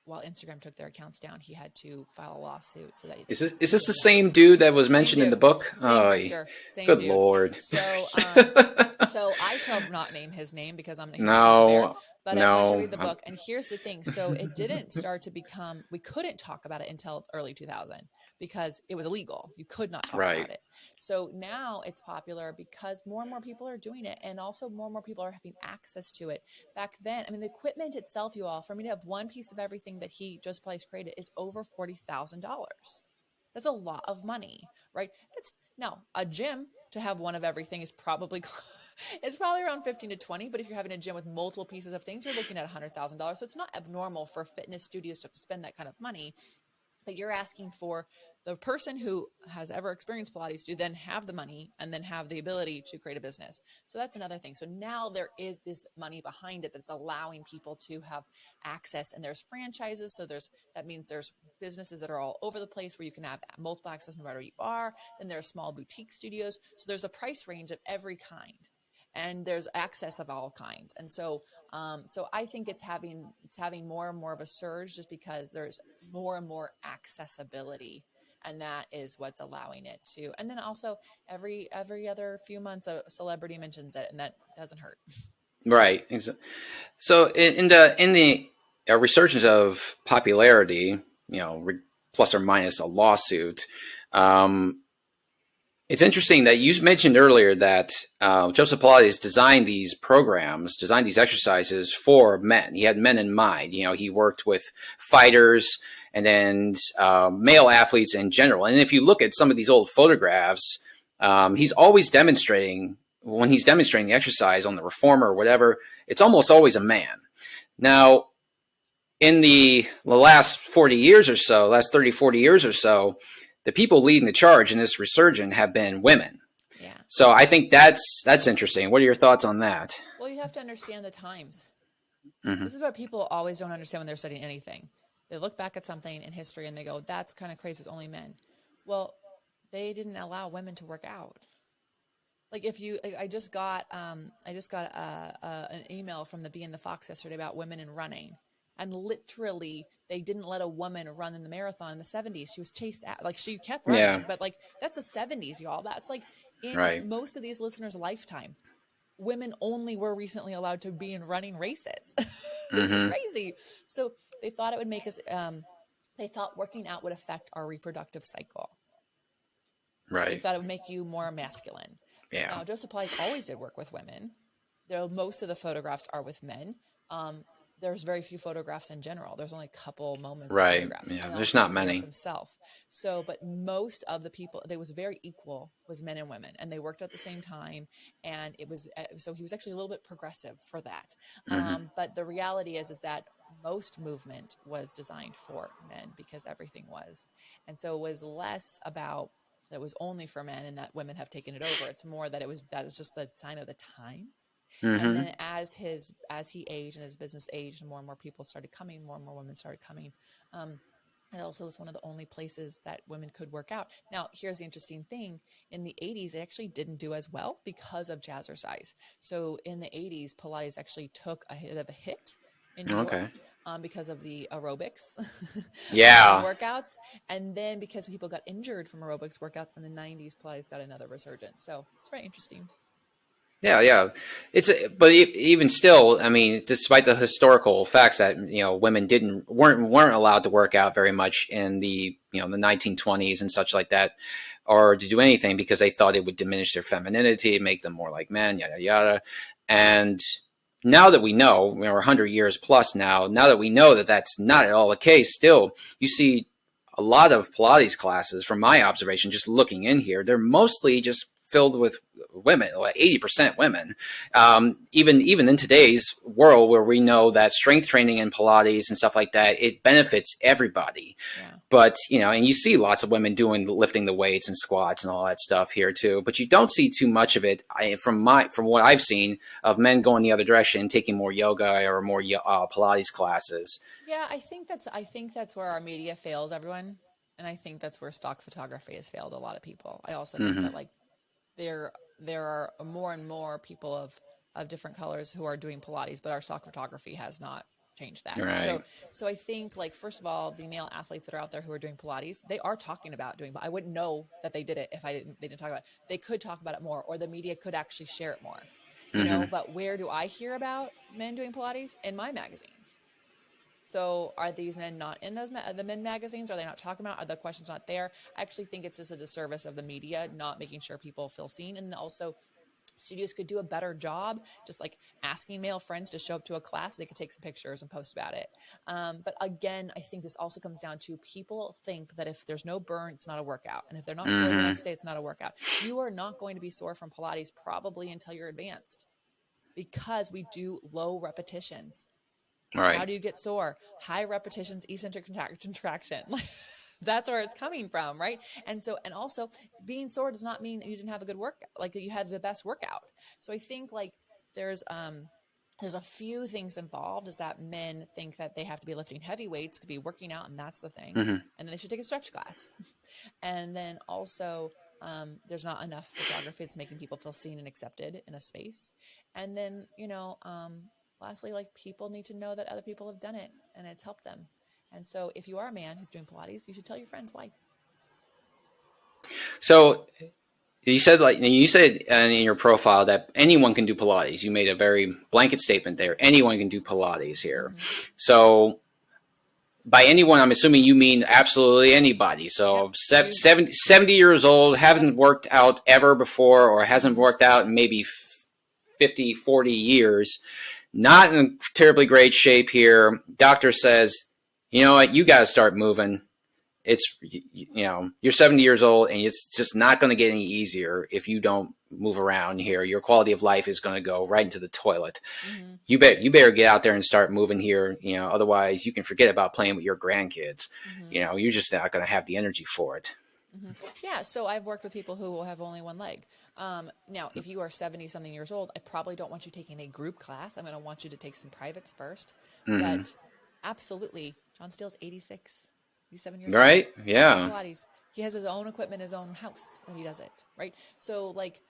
while Instagram took their accounts down, he had to file a lawsuit so that they Is this the same dude that was same mentioned in the dude, book? same Oh, grifter, same good dude. Lord. So I shall not name his name because he doesn't need to bear it. No. But I want you to No. read the book. And here's the thing. So it didn't start to become, we couldn't talk about it until early 2000 because it was illegal. You could not talk Right. about it. So now it's popular because more and more people are doing it. And also more and more people are having access to it. Back then, I mean, the equipment itself, you all, for me to have one piece of everything that Joseph Pilates created is over $40,000. That's a lot of money, right? That's now a gym to have one of everything is probably it's probably around 15 to 20. But if you're having a gym with multiple pieces of things, you're looking at $100,000. So it's not abnormal for fitness studios to spend that kind of money. But you're asking for the person who has ever experienced Pilates to then have the money and then have the ability to create a business. So that's another thing. So now there is this money behind it that's allowing people to have access, and there's franchises. So that means there's businesses that are all over the place where you can have multiple access no matter where you are. Then there's small boutique studios. So there's a price range of every kind, and there's access of all kinds. And so I think it's having more and more of a surge just because there's more and more accessibility, and that is what's allowing it to. And then also every other few months a celebrity mentions it, and that doesn't hurt. Right. So in the resurgence of popularity, plus or minus a lawsuit, um, it's interesting that you mentioned earlier that Joseph Pilates designed these programs, designed these exercises for men. He had men in mind. He worked with fighters and then male athletes in general. And if you look at some of these old photographs, he's always demonstrating, when he's demonstrating the exercise on the reformer or whatever, it's almost always a man. Now, in the last 40 years or so, last 30, 40 years or so, the people leading the charge in this resurgence have been women. Yeah. So I think that's interesting. What are your thoughts on that? Well, you have to understand the times. Mm-hmm. This is what people always don't understand when they're studying anything. They look back at something in history and they go, that's kind of crazy. It's only men. Well, they didn't allow women to work out. Like I just got an email from the Bee and the Fox yesterday about women in running. And literally, they didn't let a woman run in the marathon in the 70s. She was chased out. Like, she kept running. Yeah. But, like, that's the 70s, y'all. That's, like, in Right. most of these listeners' lifetime. Women only were recently allowed to be in running races. This is crazy. So they thought it would make us, they thought working out would affect our reproductive cycle. Right. They thought it would make you more masculine. Yeah. Now, Joseph Pilates always did work with women. Most of the photographs are with men. There's very few photographs in general. There's only a couple moments of Right. photographs. Yeah. And There's also not many. himself. So, but most of the people, they was very equal, was men and women, and they worked at the same time. And it was, so he was actually a little bit progressive for that. But the reality is that most movement was designed for men because everything was. And so it was less about that it was only for men and that women have taken it over. It's more that that is just the sign of the times. And then as he aged and his business aged, more and more people started coming, more and more women started coming. It also was one of the only places that women could work out. Now, here's the interesting thing. In the 80s, it actually didn't do as well because of jazzercise. So in the 80s, Pilates actually took a hit in New York. Because of the aerobics workouts. And then because people got injured from aerobics workouts in the 90s, Pilates got another resurgence. So it's very interesting. Yeah. But even still, I mean, despite the historical facts that women weren't allowed to work out very much in the the 1920s and such like that, or to do anything because they thought it would diminish their femininity, make them more like men, yada yada. And now that we know, we're 100 years plus now that we know that that's not at all the case, still you see a lot of Pilates classes, from my observation, just looking in here, they're mostly just filled with women, like 80% women. Even in today's world where we know that strength training and Pilates and stuff like that, it benefits everybody. Yeah. But, and you see lots of women lifting the weights and squats and all that stuff here too, but you don't see too much of it from what I've seen of men going the other direction and taking more yoga or more Pilates classes. Yeah, I think that's where our media fails everyone. And I think that's where stock photography has failed a lot of people. I also think that there are more and more people of different colors who are doing Pilates, but our stock photography has not changed that. Right. So I think, like, first of all, the male athletes that are out there who are doing Pilates, they are talking about doing, but I wouldn't know that they did it if they didn't talk about it. They could talk about it more, or the media could actually share it more, but where do I hear about men doing Pilates? In my magazines. So are these men not in the men magazines? Are they not talking about? Are the questions not there? I actually think it's just a disservice of the media, not making sure people feel seen. And also studios could do a better job, just like asking male friends to show up to a class. They could take some pictures and post about it. But again, I think this also comes down to people think that if there's no burn, it's not a workout. And if they're not sore the next day, it's not a workout. You are not going to be sore from Pilates probably until you're advanced, because we do low repetitions. Right. How do you get sore? High repetitions, eccentric contraction. That's where it's coming from, right? And so, and also being sore does not mean you didn't have a good workout, like that you had the best workout. So I think like there's there's a few things involved. Is that men think that they have to be lifting heavy weights to be working out, and that's the thing. Hmm. And then they should take a stretch class. And then also there's not enough photography that's making people feel seen and accepted in a space. And then, lastly, like people need to know that other people have done it and it's helped them. And so if you are a man who's doing Pilates, you should tell your friends why. So you said in your profile that anyone can do Pilates. You made a very blanket statement there. Anyone can do Pilates here. Mm-hmm. So by anyone, I'm assuming you mean absolutely anybody. Yep. So 70 years old, haven't worked out ever before, or hasn't Mm-hmm. worked out in maybe 50, 40 years, not in terribly great shape here. Doctor says, you know what, you got to start moving. It's, you're 70 years old, and it's just not going to get any easier if you don't move around here. Your quality of life is going to go right into the toilet. Mm-hmm. You better get out there and start moving here. Otherwise you can forget about playing with your grandkids. Mm-hmm. You're just not going to have the energy for it. Mm-hmm. Yeah. So I've worked with people who will have only one leg. Now, if you are 70 something years old, I probably don't want you taking a group class. I'm going to want you to take some privates first. Mm-hmm. But absolutely, John Steele's 86, he's 7 years old. Right? He's doing Yeah. Pilates. He has his own equipment, his own house, and he does it. Right. So like,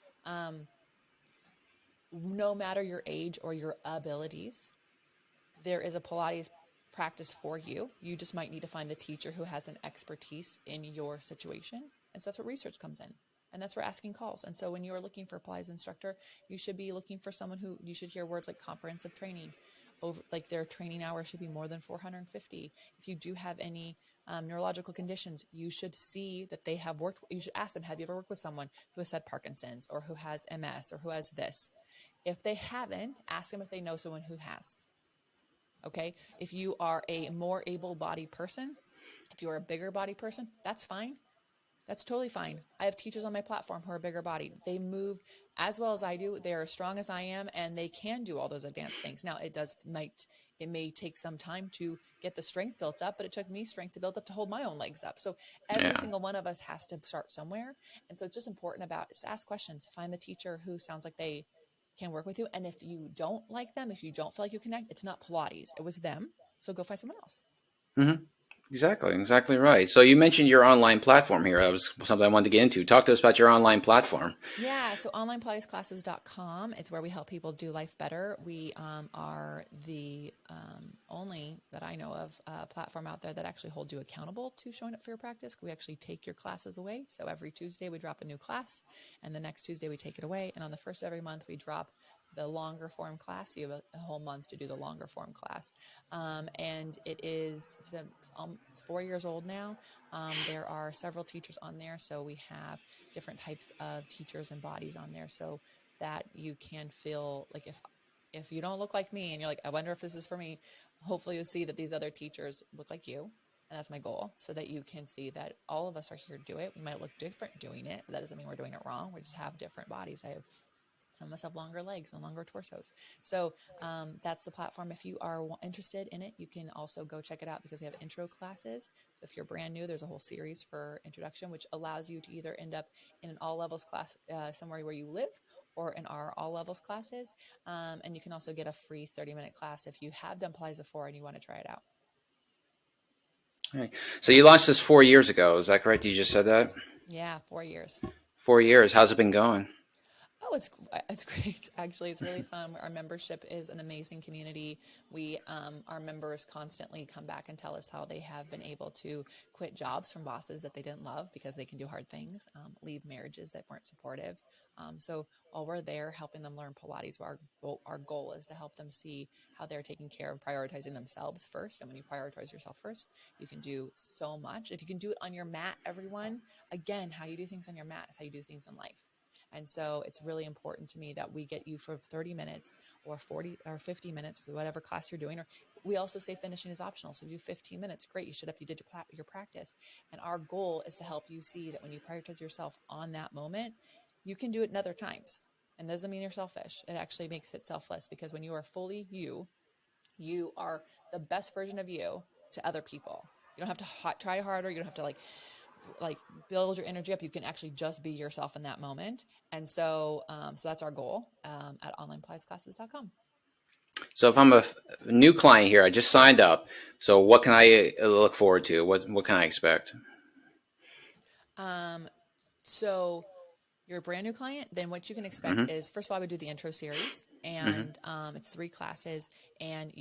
no matter your age or your abilities, there is a Pilates practice for you. You just might need to find the teacher who has an expertise in your situation. And so that's where research comes in. And that's where asking calls. And so when you are looking for a Pilates instructor, you should be looking for someone who you should hear words like comprehensive training. Over like their training hours should be more than 450. If you do have any neurological conditions, you should see that they have worked. You should ask them, have you ever worked with someone who has had Parkinson's or who has MS or who has this? If they haven't, ask them if they know someone who has. Okay. If you are a more able-bodied person, if you're a bigger body person, that's fine. That's totally fine. I have teachers on my platform who are bigger bodied. They move as well as I do. They're as strong as I am, and they can do all those advanced things. Now, it may take some time to get the strength built up, but it took me strength to build up to hold my own legs up. So every Yeah. single one of us has to start somewhere. And so it's just important just ask questions, find the teacher who sounds like they can work with you. And if you don't like them, if you don't feel like you connect, it's not Pilates. It was them. So go find someone else. Mm-hmm. Exactly right. So you mentioned your online platform here. That was something I wanted to get into. Talk to us about your online platform. Yeah, so onlinepilatesclasses.com. It's where we help people do life better. We are the only that I know of platform out there that actually holds you accountable to showing up for your practice. We actually take your classes away. So every Tuesday we drop a new class, and the next Tuesday we take it away. And on the first of every month we drop the longer form class. You have a whole month to do the longer form class. And it's 4 years old now. There are several teachers on there. So we have different types of teachers and bodies on there so that you can feel like if you don't look like me and you're like, I wonder if this is for me, hopefully you'll see that these other teachers look like you. And that's my goal, so that you can see that all of us are here to do it. We might look different doing it, but that doesn't mean we're doing it wrong. We just have different bodies. Some of us have longer legs and longer torsos. So that's the platform. If you are interested in it, you can also go check it out because we have intro classes. So if you're brand new, there's a whole series for introduction, which allows you to either end up in an all levels class somewhere where you live, or in our all levels classes. And you can also get a free 30-minute class if you have done Pilates before and you want to try it out. All right. So you launched this 4 years ago. Is that correct? You just said that? Yeah, 4 years. 4 years. How's it been going? Oh, it's great. Actually, it's really fun. Our membership is an amazing community. Our members constantly come back and tell us how they have been able to quit jobs from bosses that they didn't love because they can do hard things, leave marriages that weren't supportive. So while we're there helping them learn Pilates, our goal is to help them see how they're taking care of prioritizing themselves first. And when you prioritize yourself first, you can do so much. If you can do it on your mat, everyone, again, how you do things on your mat is how you do things in life. And so it's really important to me that we get you for 30 minutes or 40 or 50 minutes for whatever class you're doing. Or we also say finishing is optional. So do 15 minutes. Great. You showed up, you did your practice. And our goal is to help you see that when you prioritize yourself on that moment, you can do it in other times. And that doesn't mean you're selfish. It actually makes it selfless, because when you are fully you are the best version of you to other people. You don't have to try harder. You don't have to like build your energy up. You can actually just be yourself in that moment. And so, so that's our goal at onlinepilatesclasses.com. So if I'm a new client here, I just signed up. So what can I look forward to? What can I expect? So you're a brand new client, then what you can expect Mm-hmm. is, first of all, I would do the intro series, Mm-hmm. and it's 3 classes, and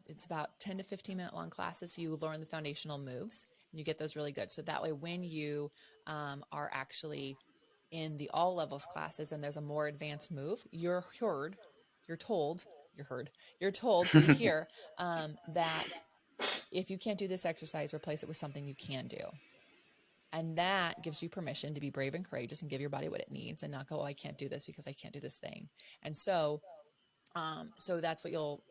it's about 10 to 15-minute long classes. So you learn the foundational moves and you get those really good. So that way, when you are actually in the all levels classes and there's a more advanced move, you're heard, you're told, you're heard, you're told. So you hear that if you can't do this exercise, replace it with something you can do. And that gives you permission to be brave and courageous and give your body what it needs and not go, oh, I can't do this because I can't do this thing. And so, so that's what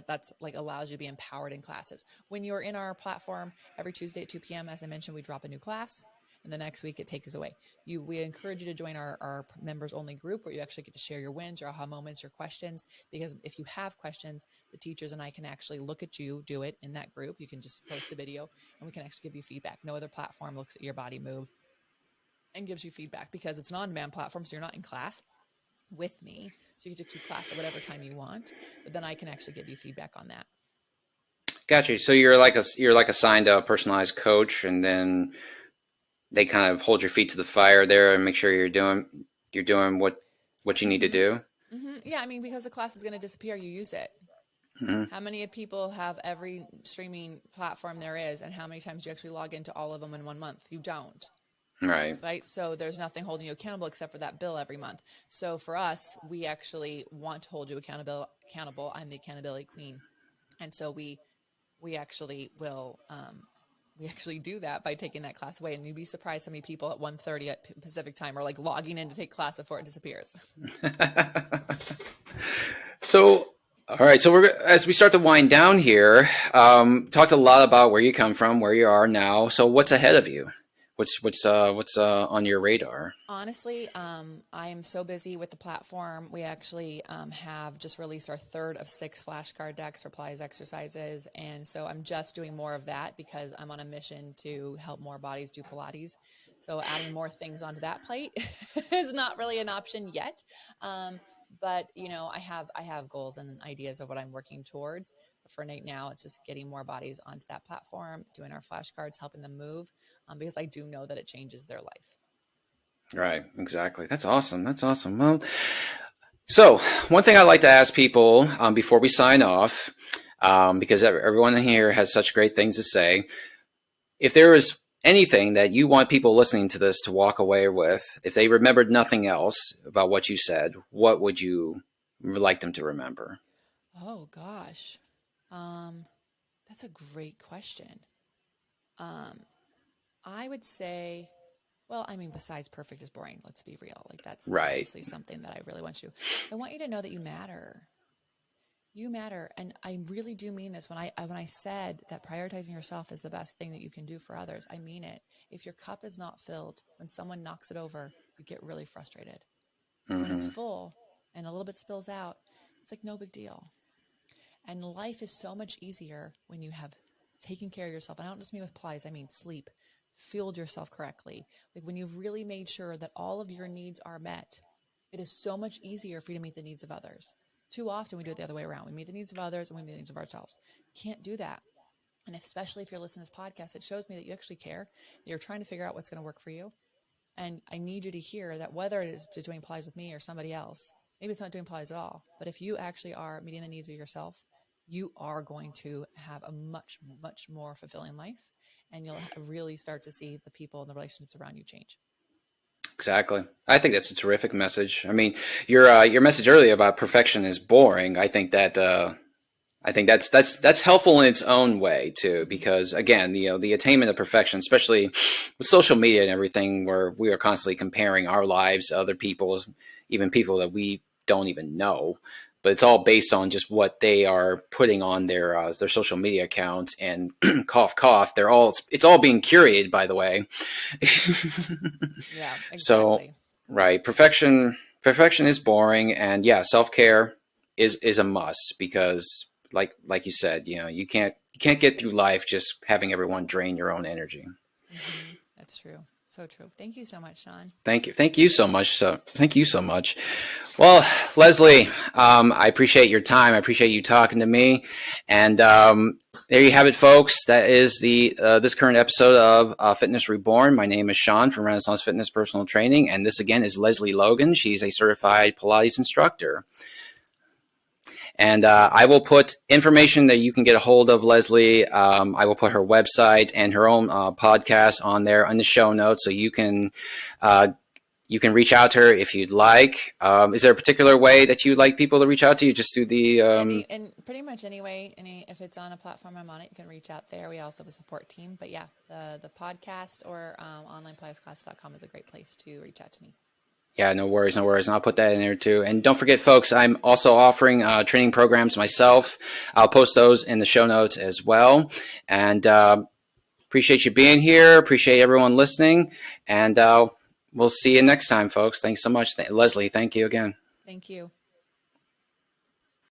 that's like allows you to be empowered in classes. When you're in our platform every Tuesday at 2 p.m., as I mentioned, we drop a new class. And the next week it takes away. We encourage you to join our members only group where you actually get to share your wins, your aha moments, your questions. Because if you have questions, the teachers and I can actually look at you, do it in that group. You can just post a video and we can actually give you feedback. No other platform looks at your body move and gives you feedback because it's an on-demand platform. So you're not in class with me. So you get to class at whatever time you want, but then I can actually give you feedback on that. Gotcha. So you're like assigned a personalized coach, and then they kind of hold your feet to the fire there and make sure you're doing what you need to Mm-hmm. do. Mm-hmm. Yeah, I mean, because the class is going to disappear, you use it. Mm-hmm. How many people have every streaming platform there is, and how many times do you actually log into all of them in 1 month? You don't. Right. Right? So there's nothing holding you accountable except for that bill every month. So for us, we actually want to hold you accountable. I'm the accountability queen. And so we actually will we actually do that by taking that class away. And you'd be surprised how many people at 1:30 at Pacific time are like logging in to take class before it disappears. So, all right. So as we start to wind down here, talked a lot about where you come from, where you are now. So what's ahead of you? What's on your radar? Honestly, I am so busy with the platform. We actually have just released our third of 6 flashcard decks for Pilates exercises. And so I'm just doing more of that because I'm on a mission to help more bodies do Pilates. So adding more things onto that plate is not really an option yet. But you know, I have goals and ideas of what I'm working towards. But for right now, it's just getting more bodies onto that platform, doing our flashcards, helping them move, because I do know that it changes their life. Right. Exactly. That's awesome. That's awesome. Well, so one thing I like to ask people before we sign off, because everyone here has such great things to say. If there is anything that you want people listening to this to walk away with, if they remembered nothing else about what you said, what would you like them to remember? Oh gosh. Um, that's a great question. Um, I would say, well, I mean, besides perfect is boring, let's be real. Like that's Right. obviously something that I really want you. I want you to know that you matter. You matter. And I really do mean this. When I said that prioritizing yourself is the best thing that you can do for others, I mean it. If your cup is not filled, when someone knocks it over, you get really frustrated. But when it's Mm-hmm. full and a little bit spills out, it's like no big deal. And life is so much easier when you have taken care of yourself. And I don't just mean with Pilates, I mean sleep, fueled yourself correctly. Like when you've really made sure that all of your needs are met, it is so much easier for you to meet the needs of others. Too often we do it the other way around. We meet the needs of others and we meet the needs of ourselves. Can't do that. And especially if you're listening to this podcast, it shows me that you actually care. You're trying to figure out what's going to work for you. And I need you to hear that whether it is doing Pilates with me or somebody else, maybe it's not doing Pilates at all, but if you actually are meeting the needs of yourself, you are going to have a much, much more fulfilling life. And you'll really start to see the people and the relationships around you change. Exactly. I think that's a terrific message. I mean, your message earlier about perfection is boring. I think that's helpful in its own way too, because again, the attainment of perfection, especially with social media and everything, where we are constantly comparing our lives to other people's, even people that we don't even know, but it's all based on just what they are putting on their social media accounts, and cough cough, it's all being curated, by the way. Yeah, So, exactly. right, perfection is boring, and yeah, self care is a must, because like you said, you can't you can't get through life just having everyone drain your own energy. Mm-hmm. That's true. So true. Thank you so much, Sean. Thank you. Thank you so much. Thank you so much. Well, Lesley, I appreciate your time. I appreciate you talking to me. And there you have it, folks. That is the this current episode of Fitness Reborn. My name is Sean from Renaissance Fitness Personal Training. And this, again, is Lesley Logan. She's a certified Pilates instructor. And I will put information that you can get a hold of Lesley. I will put her website and her own podcast on there in the show notes, so you can reach out to her if you'd like. Is there a particular way that you'd like people to reach out to you? Just through the and pretty much anyway. If it's on a platform I'm on it, you can reach out there. We also have a support team. But yeah, the podcast or onlinepilatesclass.com is a great place to reach out to me. Yeah, no worries. And I'll put that in there too. And don't forget, folks, I'm also offering training programs myself. I'll post those in the show notes as well. And appreciate you being here. Appreciate everyone listening. And we'll see you next time, folks. Thanks so much. Lesley, thank you again. Thank you.